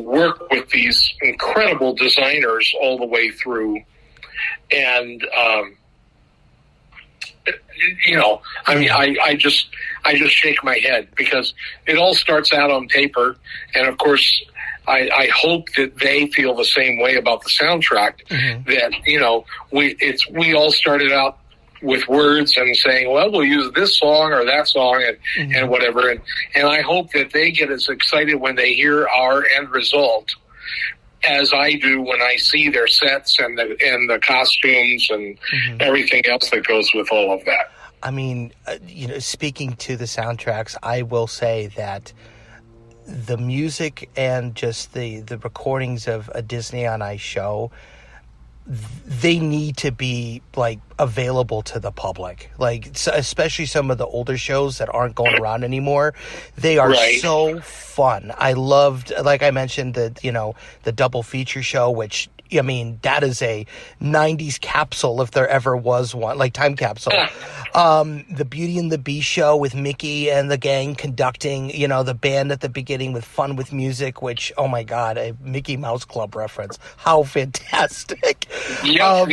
work with these incredible designers all the way through. And, I mean, I just shake my head, because it all starts out on paper. And of course, I hope that they feel the same way about the soundtrack, mm-hmm. that, we all started out with words and saying, well, we'll use this song or that song and, mm-hmm. and whatever. And I hope that they get as excited when they hear our end result as I do when I see their sets and the costumes and mm-hmm. everything else that goes with all of that. I mean, speaking to the soundtracks, I will say that the music and just the recordings of a Disney on Ice show, they need to be, like, available to the public. Like, especially some of the older shows that aren't going around anymore. They are so fun. I loved, like I mentioned, the double feature show, which, I mean, that is a 90s capsule, if there ever was one, like time capsule. The Beauty and the Beast show with Mickey and the gang conducting, the band at the beginning with Fun with Music, which, oh my God, a Mickey Mouse Club reference. How fantastic. Yeah.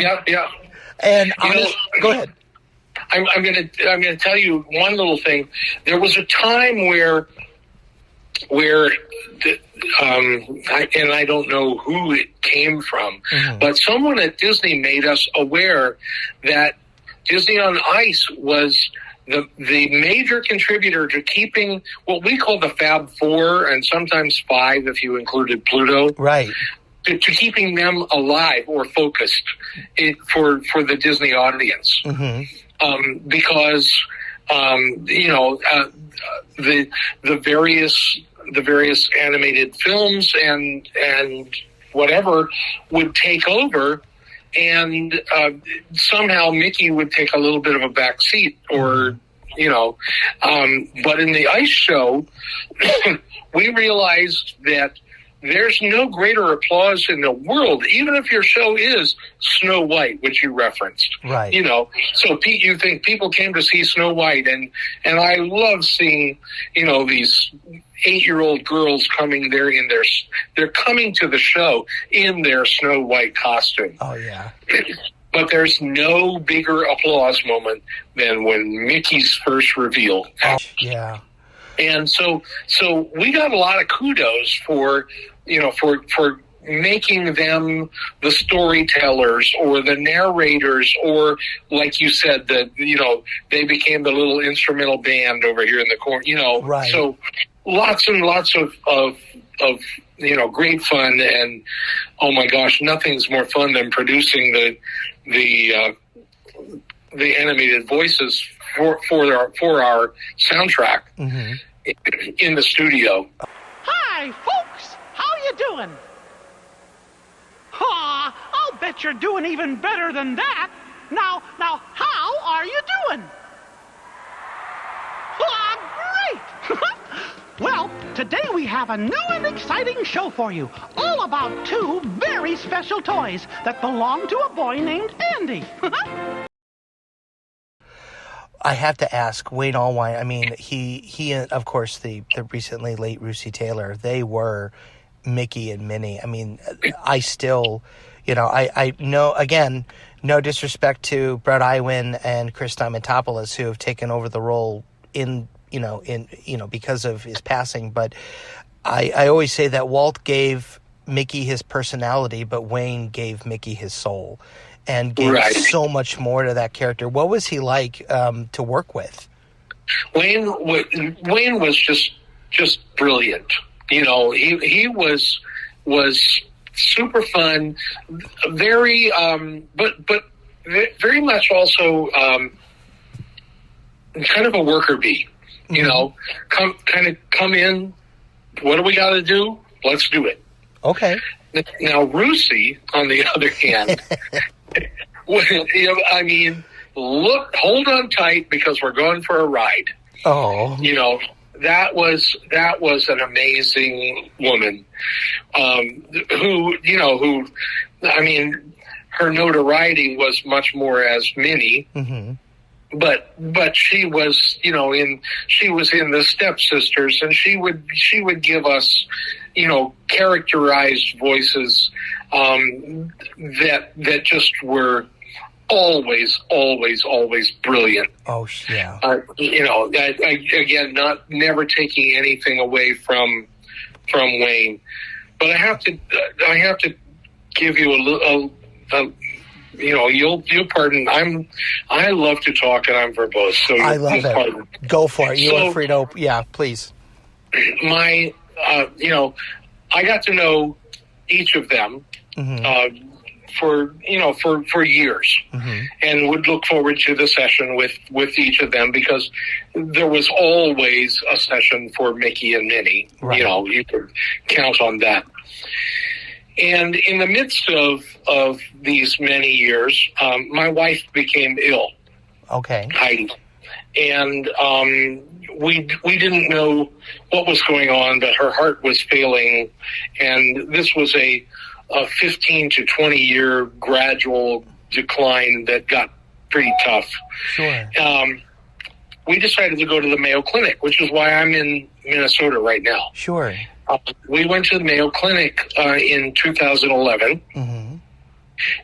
And go ahead. I'm gonna tell you one little thing. There was a time where I don't know who it came from, mm-hmm. but someone at Disney made us aware that Disney on Ice was the major contributor to keeping what we call the Fab Four, and sometimes five if you included Pluto. Right. To keeping them alive or focused for the Disney audience. Mm-hmm. Because, the various the various animated films and whatever would take over, and somehow Mickey would take a little bit of a back seat, or but in the Ice show, we realized that there's no greater applause in the world, even if your show is Snow White, which you referenced. Right. So Pete, you think people came to see Snow White, and I love seeing, these 8-year-old girls coming there they're coming to the show in their Snow White costume. Oh, yeah. But there's no bigger applause moment than when Mickey's first reveal. Oh, yeah. And so we got a lot of kudos for making them the storytellers or the narrators, or like you said, that they became the little instrumental band over here in the corner. Right. So lots and lots of great fun, and oh my gosh, nothing's more fun than producing the animated voices for our soundtrack in the studio. Hi, folks. How you doing? I'll bet you're doing even better than that. Now, how are you doing? Great! Well, today we have a new and exciting show for you, all about 2 very special toys that belong to a boy named Andy. I have to ask, Wayne Allwine, I mean, he of course, the recently late Russi Taylor, they were Mickey and Minnie. I mean, I still, I know, again, no disrespect to Brett Iwan and Chris Diamantopoulos, who have taken over the role because of his passing, but I always say that Walt gave Mickey his personality, but Wayne gave Mickey his soul, and gave so much more to that character. What was he like to work with? Wayne was just brilliant. He was super fun, very but very much also kind of a worker bee. Come in. What do we got to do? Let's do it. Okay. Now Russi, on the other hand, hold on tight because we're going for a ride. Oh. That was an amazing woman, who, her notoriety was much more as Minnie. Mm-hmm. But she was, she was in the Stepsisters, and she would give us, characterized voices that just were always brilliant. Oh yeah. Again, never taking anything away from Wayne, but I have to give you a you'll pardon. I love to talk, and I'm verbose. So I love it. Pardon. Go for it. You are free to. Yeah, please. I got to know each of them for years, and would look forward to the session with each of them, because there was always a session for Mickey and Minnie. Right. You could count on that. And in the midst of these many years, my wife became ill. Okay. Heidi. And we didn't know what was going on, but her heart was failing, and this was a 15 to 20 year gradual decline that got pretty tough. Sure. We decided to go to the Mayo Clinic, which is why I'm in Minnesota right now. Sure. We went to the Mayo Clinic in 2011,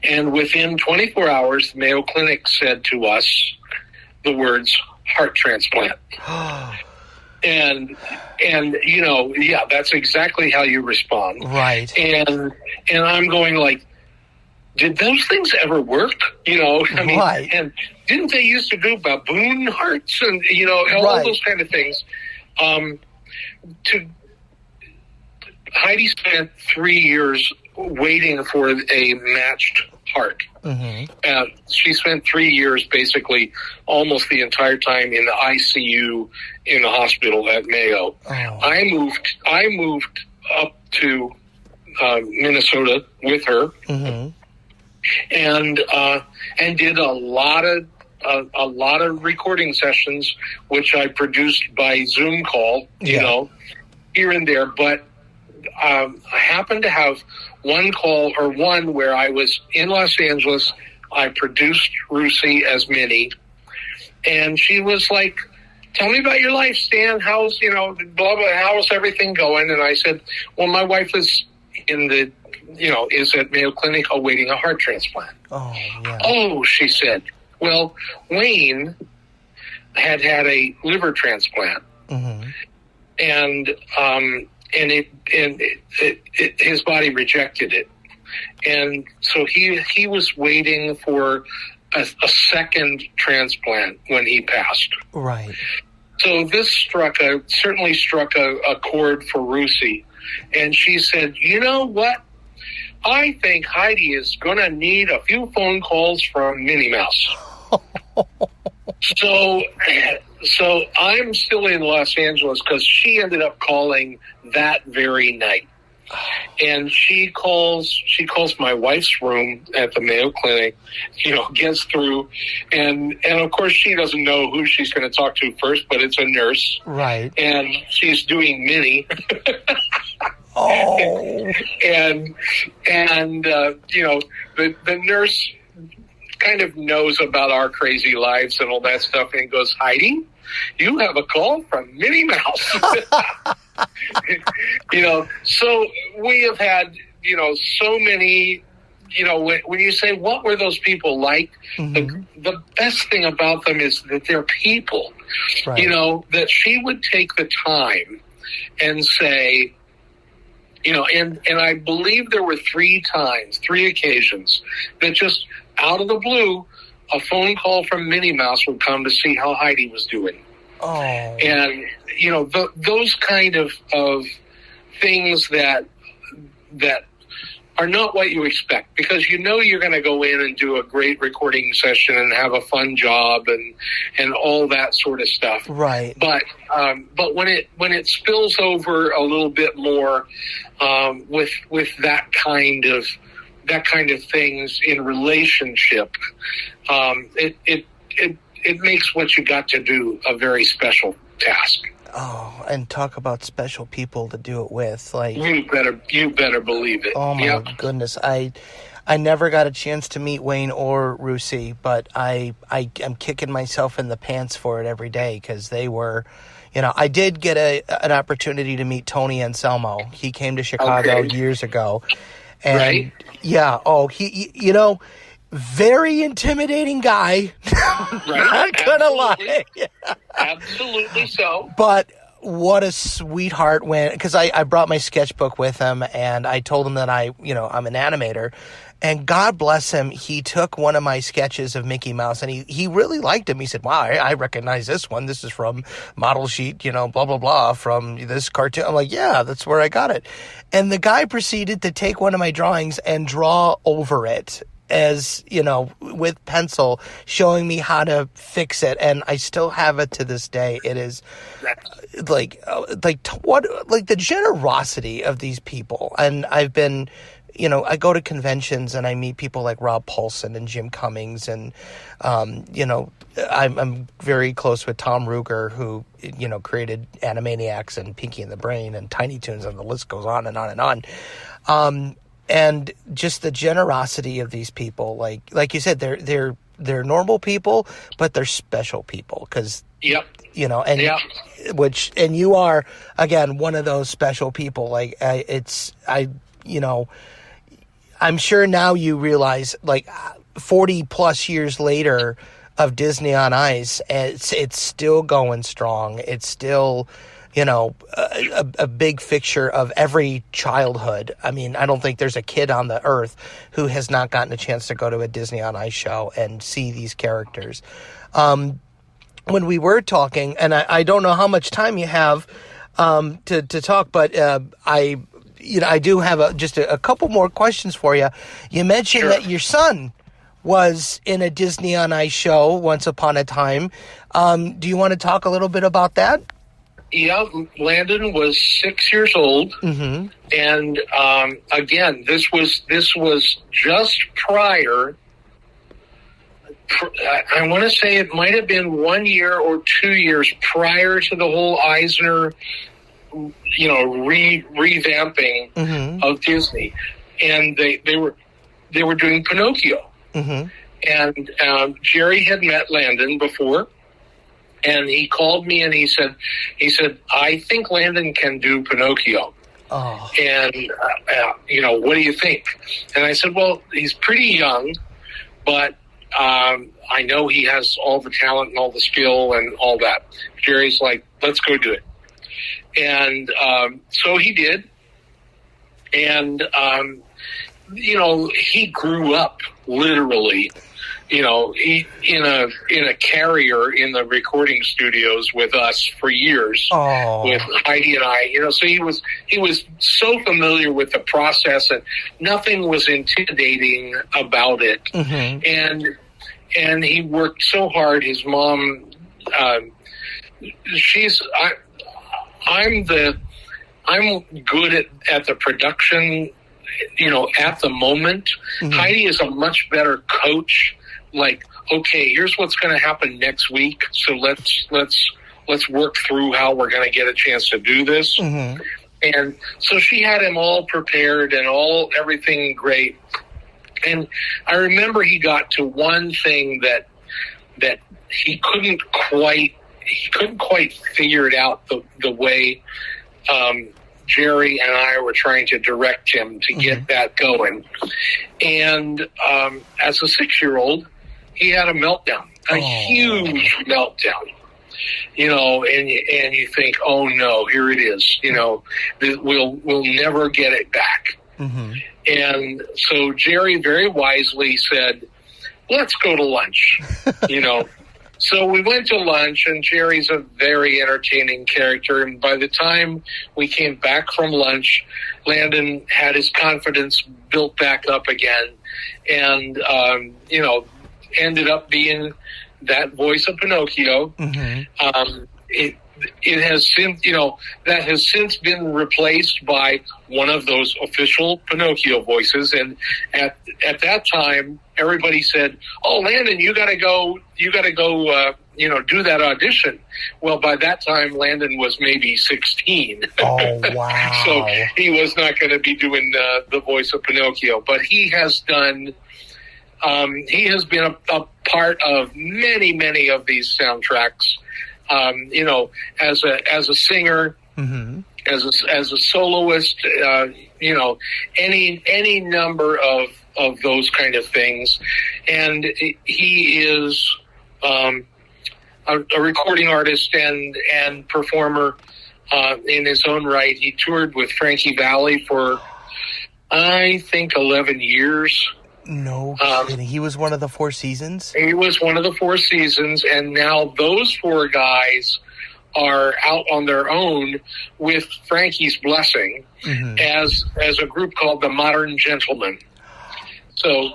and within 24 hours, the Mayo Clinic said to us the words heart transplant. And that's exactly how you respond. Right. And I'm going like, did those things ever work? Right. And didn't they used to do baboon hearts and, all those kind of things? Heidi spent 3 years waiting for a matched heart. And she spent 3 years, basically almost the entire time, in the ICU in the hospital at Mayo. I moved up to Minnesota with her, and did a lot of recording sessions, which I produced by Zoom call, you know, here and there. But I happened to have one where I was in Los Angeles. I produced Rusi as Minnie, and she was like, "Tell me about your life, Stan. How's, blah, blah, how's everything going?" And I said, "Well, my wife is is at Mayo Clinic awaiting a heart transplant." Oh, she said, "Well, Wayne had a liver transplant, and his body rejected it, and so he was waiting for a second transplant when he passed." Right. So this certainly struck a chord for Rusi, and she said, "You know what? I think Heidi is going to need a few phone calls from Minnie Mouse." So I'm still in Los Angeles because she ended up calling that very night. And she calls my wife's room at the Mayo Clinic, gets through, and of course she doesn't know who she's going to talk to first, but it's a nurse. Right. And she's doing Minnie. And the nurse kind of knows about our crazy lives and all that stuff, and goes, "Heidi, you have a call from Minnie Mouse." So we have had, so many, when you say, what were those people like? The best thing about them is that they're people, right. That she would take the time and say, and I believe there were 3 occasions that just out of the blue, a phone call from Minnie Mouse would come to see how Heidi was doing. And, those kind of things that are not what you expect, because you're going to go in and do a great recording session and have a fun job and all that sort of stuff. Right. But when it spills over a little bit more with that kind of things in relationship, it makes what you got to do a very special task. Oh, and talk about special people to do it with. Like, you better believe it. Oh my goodness. I never got a chance to meet Wayne or Rusi, but I am kicking myself in the pants for it every day, because they were, I did get an opportunity to meet Tony Anselmo. He came to Chicago years ago. And right. He very intimidating guy. Right. Not gonna lie. Absolutely so. But what a sweetheart because I brought my sketchbook with him, and I told him that I'm an animator, and God bless him, he took one of my sketches of Mickey Mouse, and he really liked him. He said, "Wow, I recognize this one. This is from Model Sheet, blah, blah, blah, from this cartoon." I'm like, "Yeah, that's where I got it." And the guy proceeded to take one of my drawings and draw over it, as with pencil, showing me how to fix it, and I still have it to this day. It is like the generosity of these people. And I've been, I go to conventions and I meet people like Rob Paulson and Jim Cummings, and I'm very close with Tom Ruger, who created Animaniacs and Pinky and the Brain and Tiny Toons, and the list goes on and on and on. And just the generosity of these people, like you said, they're normal people, but they're special people, because and you are, again, one of those special people. I'm sure now you realize, 40 plus years later of Disney on Ice, it's still going strong. It's still, a big fixture of every childhood. I mean, I don't think there's a kid on the earth who has not gotten a chance to go to a Disney on Ice show and see these characters. When we were talking, and I don't know how much time you have to talk, but I do have just a couple more questions for you. You mentioned that your son was in a Disney on Ice show once upon a time. Do you want to talk a little bit about that? Yeah, Landon was 6 years old, and again, this was just prior. I want to say it might have been 1 year or 2 years prior to the whole Eisner, revamping of Disney, and they were doing Pinocchio, and Jerry had met Landon before. And he called me and he said, I think Landon can do Pinocchio. Oh. And, what do you think? And I said, well, he's pretty young, but I know he has all the talent and all the skill and all that. Jerry's like, let's go do it. And so he did. And, he grew up literally. In a carrier in the recording studios with us for years, with Heidi and I. So he was so familiar with the process, and nothing was intimidating about it. And he worked so hard. His mom, I'm good at the production. At the moment, Heidi is a much better coach. Like, okay, here's what's going to happen next week. So let's work through how we're going to get a chance to do this. And so she had him all prepared and everything great. And I remember he got to one thing that he couldn't quite figure it out the way Jerry and I were trying to direct him to get that going. And as a 6-year-old, he had a meltdown, a huge meltdown, and you think, oh no, here it is, we'll never get it back. And so Jerry very wisely said, let's go to lunch, So we went to lunch, and Jerry's a very entertaining character. And by the time we came back from lunch, Landon had his confidence built back up again, and ended up being that voice of Pinocchio. It has since, that has since been replaced by one of those official Pinocchio voices. And at that time, everybody said, "Oh, Landon, you got to go, do that audition." Well, by that time, Landon was maybe 16. Oh, wow! So he was not going to be doing the voice of Pinocchio, but he has done. He has been a part of many of these soundtracks. As a singer, as a soloist, any number of those kind of things. And he is a recording artist and performer in his own right. He toured with Frankie Valli for, I think, 11 years. No kidding. He was one of the Four Seasons? He was one of the Four Seasons, and now those four guys are out on their own with Frankie's blessing as a group called the Modern Gentlemen. So,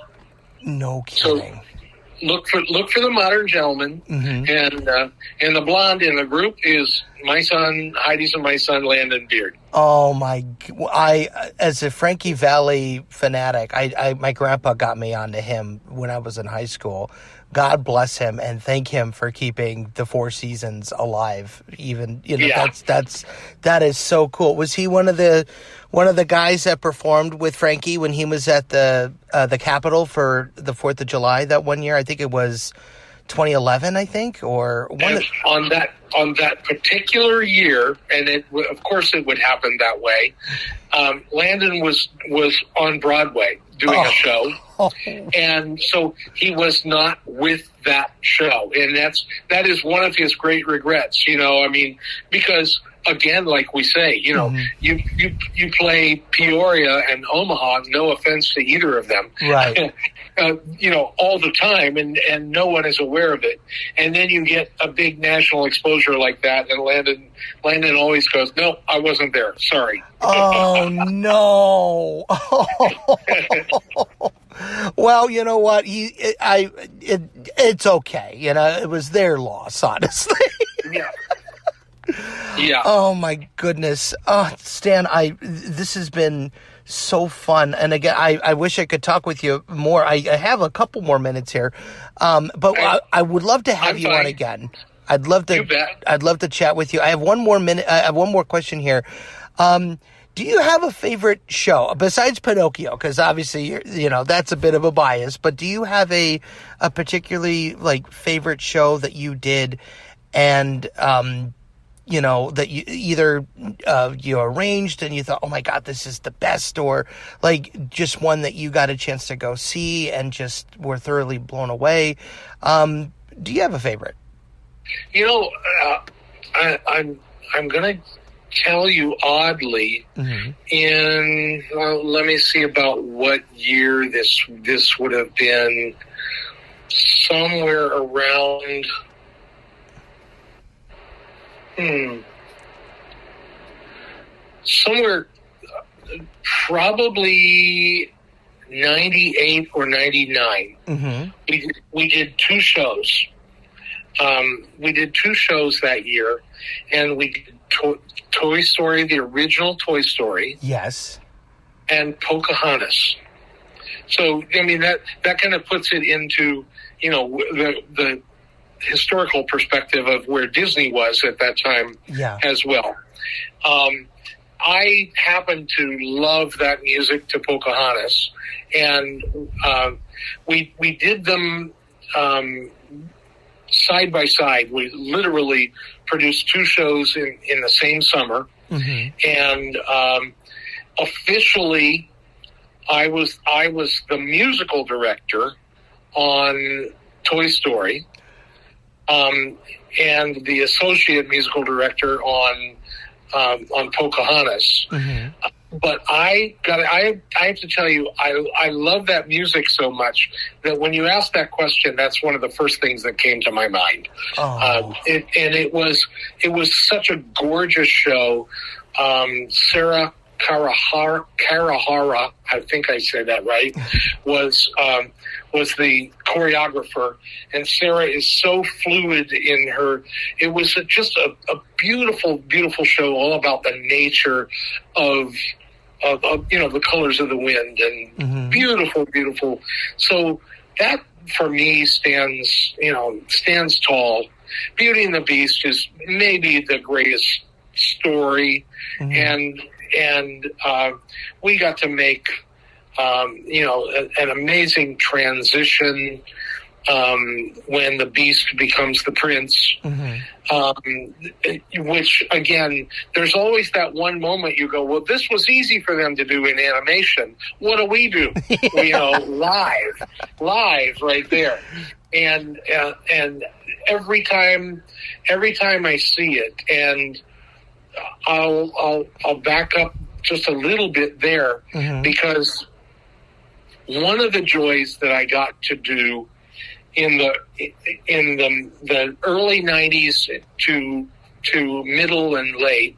no kidding. So look for the Modern Gentlemen, and the blonde in the group is my son Heidi's and my son Landon Beard. Oh my! As a Frankie Valli fanatic, my grandpa got me onto him when I was in high school. God bless him and thank him for keeping the Four Seasons alive. Even that is so cool. Was he one of the guys that performed with Frankie when he was at the Capitol for the 4th of July that one year? I think it was 2011, I think, or on that particular year, and of course it would happen that way. Landon was on Broadway doing a show. And so he was not with that show. And that is one of his great regrets, you know, I mean, because again, like we say, you know, you play Peoria and Omaha, no offense to either of them. Right. You know, all the time, and no one is aware of it. And then you get a big national exposure like that, and Landon always goes, "No, I wasn't there. Sorry." Oh, no. Well, you know what? It's okay. You know, it was their loss, honestly. Yeah. Yeah. Oh, my goodness. Stan, this has been so fun. And again, I wish I could talk with you more. I have a couple more minutes here. But I would love to have you on again. I'd love to chat with you. I have one more minute. I have one more question here. Do you have a favorite show besides Pinocchio? Because obviously, you know, that's a bit of a bias. But do you have a particularly like favorite show that you did, and you know, that you either you arranged and you thought, oh my God, this is the best, or like just one that you got a chance to go see and just were thoroughly blown away? Do you have a favorite? You know, I'm going to tell you oddly, in let me see about what year this would have been, somewhere around. Somewhere probably 98 or 99. We did two shows. We did two shows that year, and we did Toy Story, the original Toy Story. Yes. And Pocahontas. So, I mean, that kind of puts it into, you know, the historical perspective of where Disney was at that time as well. I happen to love that music to Pocahontas, and we did them side by side. We literally produced two shows in the same summer, and officially I was the musical director on Toy Story, and the associate musical director on Pocahontas. But I have to tell you, I love that music so much that when you asked that question, that's one of the first things that came to my mind. It was such a gorgeous show. Sarah Karahara, I think I said that right, was the choreographer, and Sarah is so fluid in her. It was just a beautiful, beautiful show, all about the nature of you know, the colors of the wind, and beautiful, beautiful. So that for me stands tall. Beauty and the Beast is maybe the greatest story, and we got to make you know, an amazing transition when the Beast becomes the Prince, which again, there's always that one moment you go, well, this was easy for them to do in animation. What do we do? You know, live right there. And every time I see it, and I'll back up just a little bit there, because one of the joys that I got to do in the early 90s to middle and late,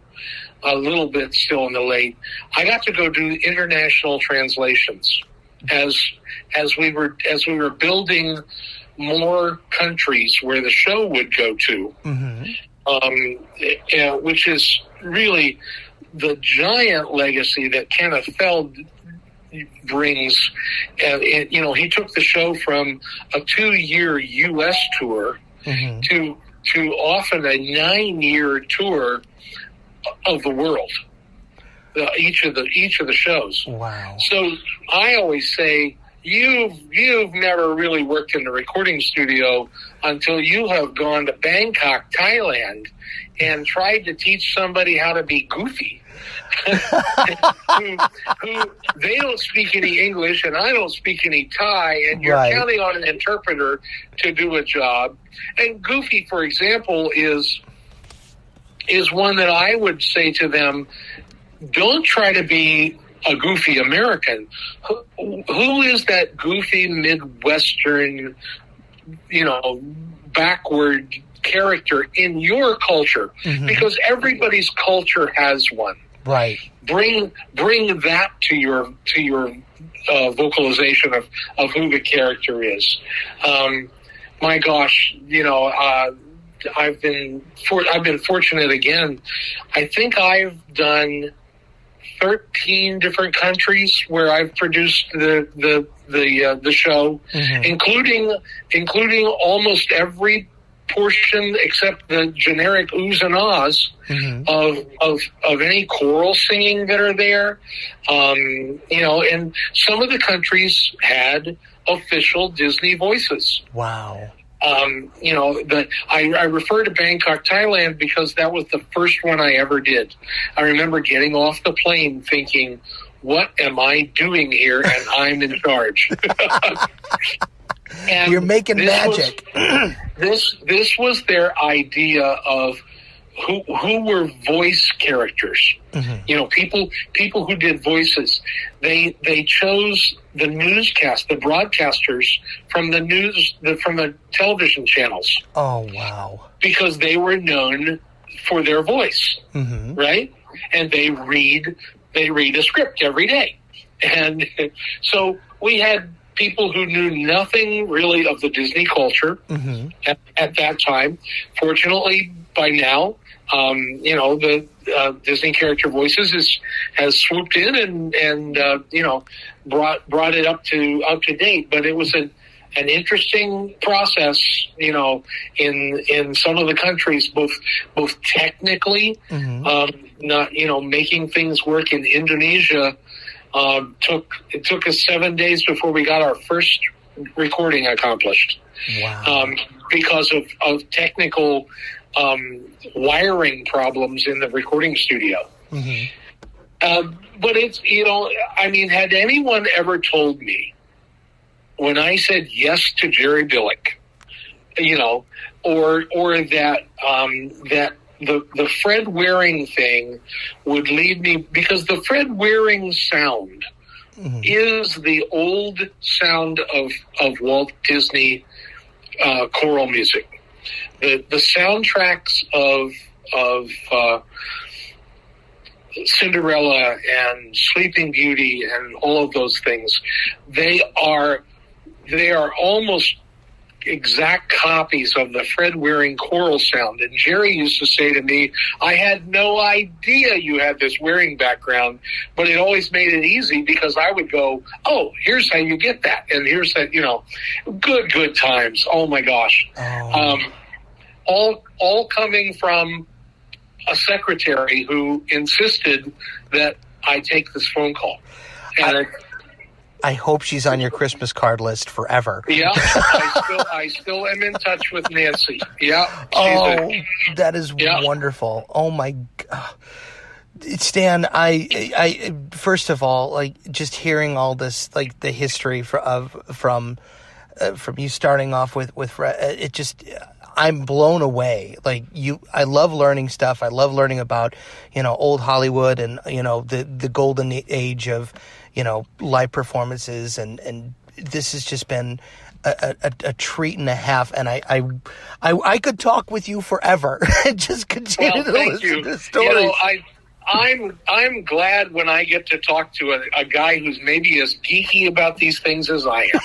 a little bit still in the late, I got to go do international translations as we were building more countries where the show would go to, which is really the giant legacy that Kenneth Feld brings. You know, he took the show from a 2-year U.S. tour to often a 9-year tour of the world. Each of the shows. Wow. So I always say, you've never really worked in a recording studio until you have gone to Bangkok, Thailand, and tried to teach somebody how to be goofy. who they don't speak any English and I don't speak any Thai, and you're counting on an interpreter to do a job. And goofy, for example, is one that I would say to them, don't try to be a goofy American. Who is that goofy Midwestern, backward character in your culture? Mm-hmm. Because everybody's culture has one. Right. Bring that to your vocalization of who the character is. My gosh, I've been fortunate again. I think I've done 13 different countries where I've produced the show, mm-hmm. including almost every portion except the generic oohs and ahs mm-hmm. of any choral singing that are there. And some of the countries had official Disney voices. Wow. I refer to Bangkok, Thailand, because that was the first one I ever did. I remember getting off the plane thinking, what am I doing here? And I'm in charge. And you're making magic. This was their idea of who were voice characters. Mm-hmm. People who did voices. They chose the newscast, the broadcasters from the television channels. Oh wow! Because they were known for their voice, mm-hmm. right? And they read a script every day, and so we had people who knew nothing really of the Disney culture mm-hmm. at that time. Fortunately, by now, the Disney Character Voices has swooped in and brought it up to date. But it was an interesting process, in some of the countries, both technically, mm-hmm. Making things work in Indonesia. It took us 7 days before we got our first recording accomplished. Wow. Because of technical wiring problems in the recording studio. Mm-hmm. But it's, had anyone ever told me when I said yes to Jerry Billick, or that the Fred Waring thing would lead me, because the Fred Waring sound mm-hmm. is the old sound of Walt Disney choral music. The soundtracks of Cinderella and Sleeping Beauty and all of those things, they are almost exact copies of the Fred Waring choral sound. And Jerry used to say to me, I had no idea you had this Waring background, but it always made it easy because I would go, oh, here's how you get that. And here's that, good times. Oh my gosh. Oh. All coming from a secretary who insisted that I take this phone call. And I hope she's on your Christmas card list forever. Yeah, I still am in touch with Nancy. Yeah. That is wonderful. Oh my God. Stan, I first of all, just hearing all this, the history from you starting off with Fred, it just, I'm blown away. I love learning stuff. I love learning about, old Hollywood and, the golden age of, live performances, and this has just been a treat and a half, and I could talk with you forever and just continue to listen to stories. I'm glad when I get to talk to a guy who's maybe as geeky about these things as I am.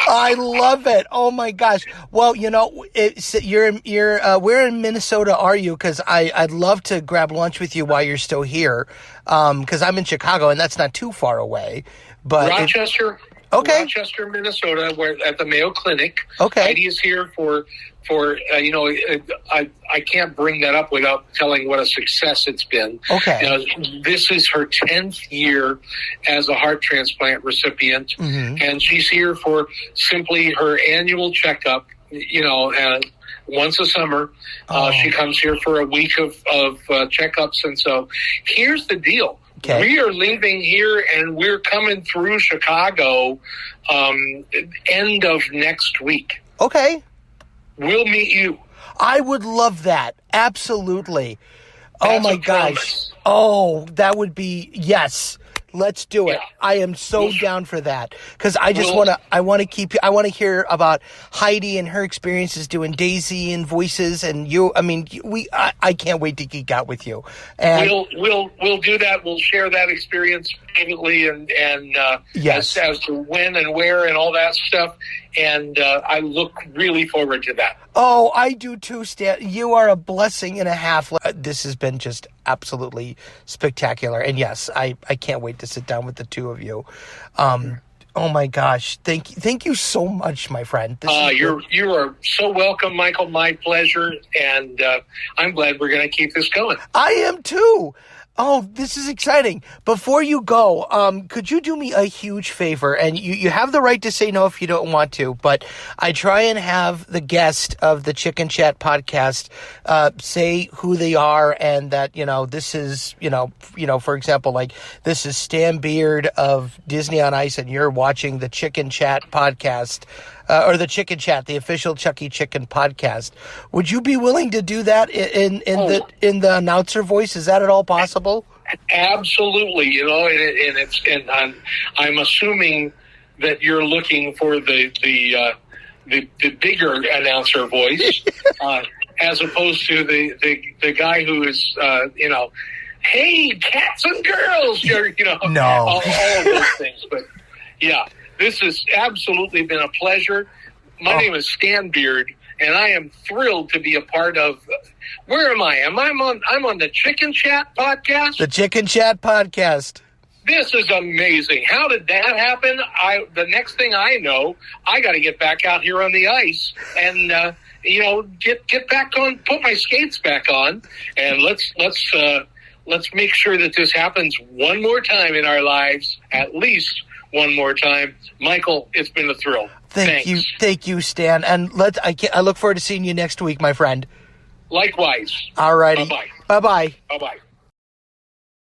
I love it. Oh my gosh. Well, where in Minnesota are you? Because I'd love to grab lunch with you while you're still here. Because I'm in Chicago and that's not too far away. But Rochester. Okay. Rochester, Minnesota, where at the Mayo Clinic. Okay. Heidi is here for I can't bring that up without telling what a success it's been. Okay. This is her 10th year as a heart transplant recipient, and she's here for simply her annual checkup. Once a summer, she comes here for a week of checkups, and so here's the deal. Okay. We are leaving here, and we're coming through Chicago end of next week. Okay. We'll meet you. I would love that. Absolutely. That's my gosh. Promise. Oh, that would be, yes. Let's do it. Yeah. I am so down for that because I just want to hear about Heidi and her experiences doing Daisy and voices and you. I mean, I can't wait to geek out with you. And we'll do that. We'll share that experience privately and yes. as to when and where and all that stuff. And I look really forward to that. Oh, I do too, Stan. You are a blessing and a half. This has been just absolutely spectacular. And yes, I can't wait to sit down with the two of you. Oh my gosh. Thank you so much, my friend. You are so welcome, Michael. My pleasure. And I'm glad we're going to keep this going. I am too. Oh, this is exciting. Before you go, could you do me a huge favor? And you have the right to say no if you don't want to, but I try and have the guest of the Chicken Chat podcast say who they are and that, this is, for example, like this is Stan Beard of Disney on Ice and you're watching the Chicken Chat podcast. Or the Chicken Chat, the official Chucky Chicken podcast. Would you be willing to do that in the announcer voice? Is that at all possible? Absolutely, and I'm assuming that you're looking for the bigger announcer voice, as opposed to the guy who is hey, cats and girls, no, all of those things, but yeah. This has absolutely been a pleasure. My name is Stan Beard, and I am thrilled to be a part of. Where am I? I'm on the Chicken Chat podcast. The Chicken Chat podcast. This is amazing. How did that happen? The next thing I know, I got to get back out here on the ice and get back on, put my skates back on, and let's make sure that this happens one more time in our lives, at least. One more time. Michael, it's been a thrill. Thank you, Stan. And I look forward to seeing you next week, my friend. Likewise. All righty. Bye-bye. Bye-bye. Bye-bye.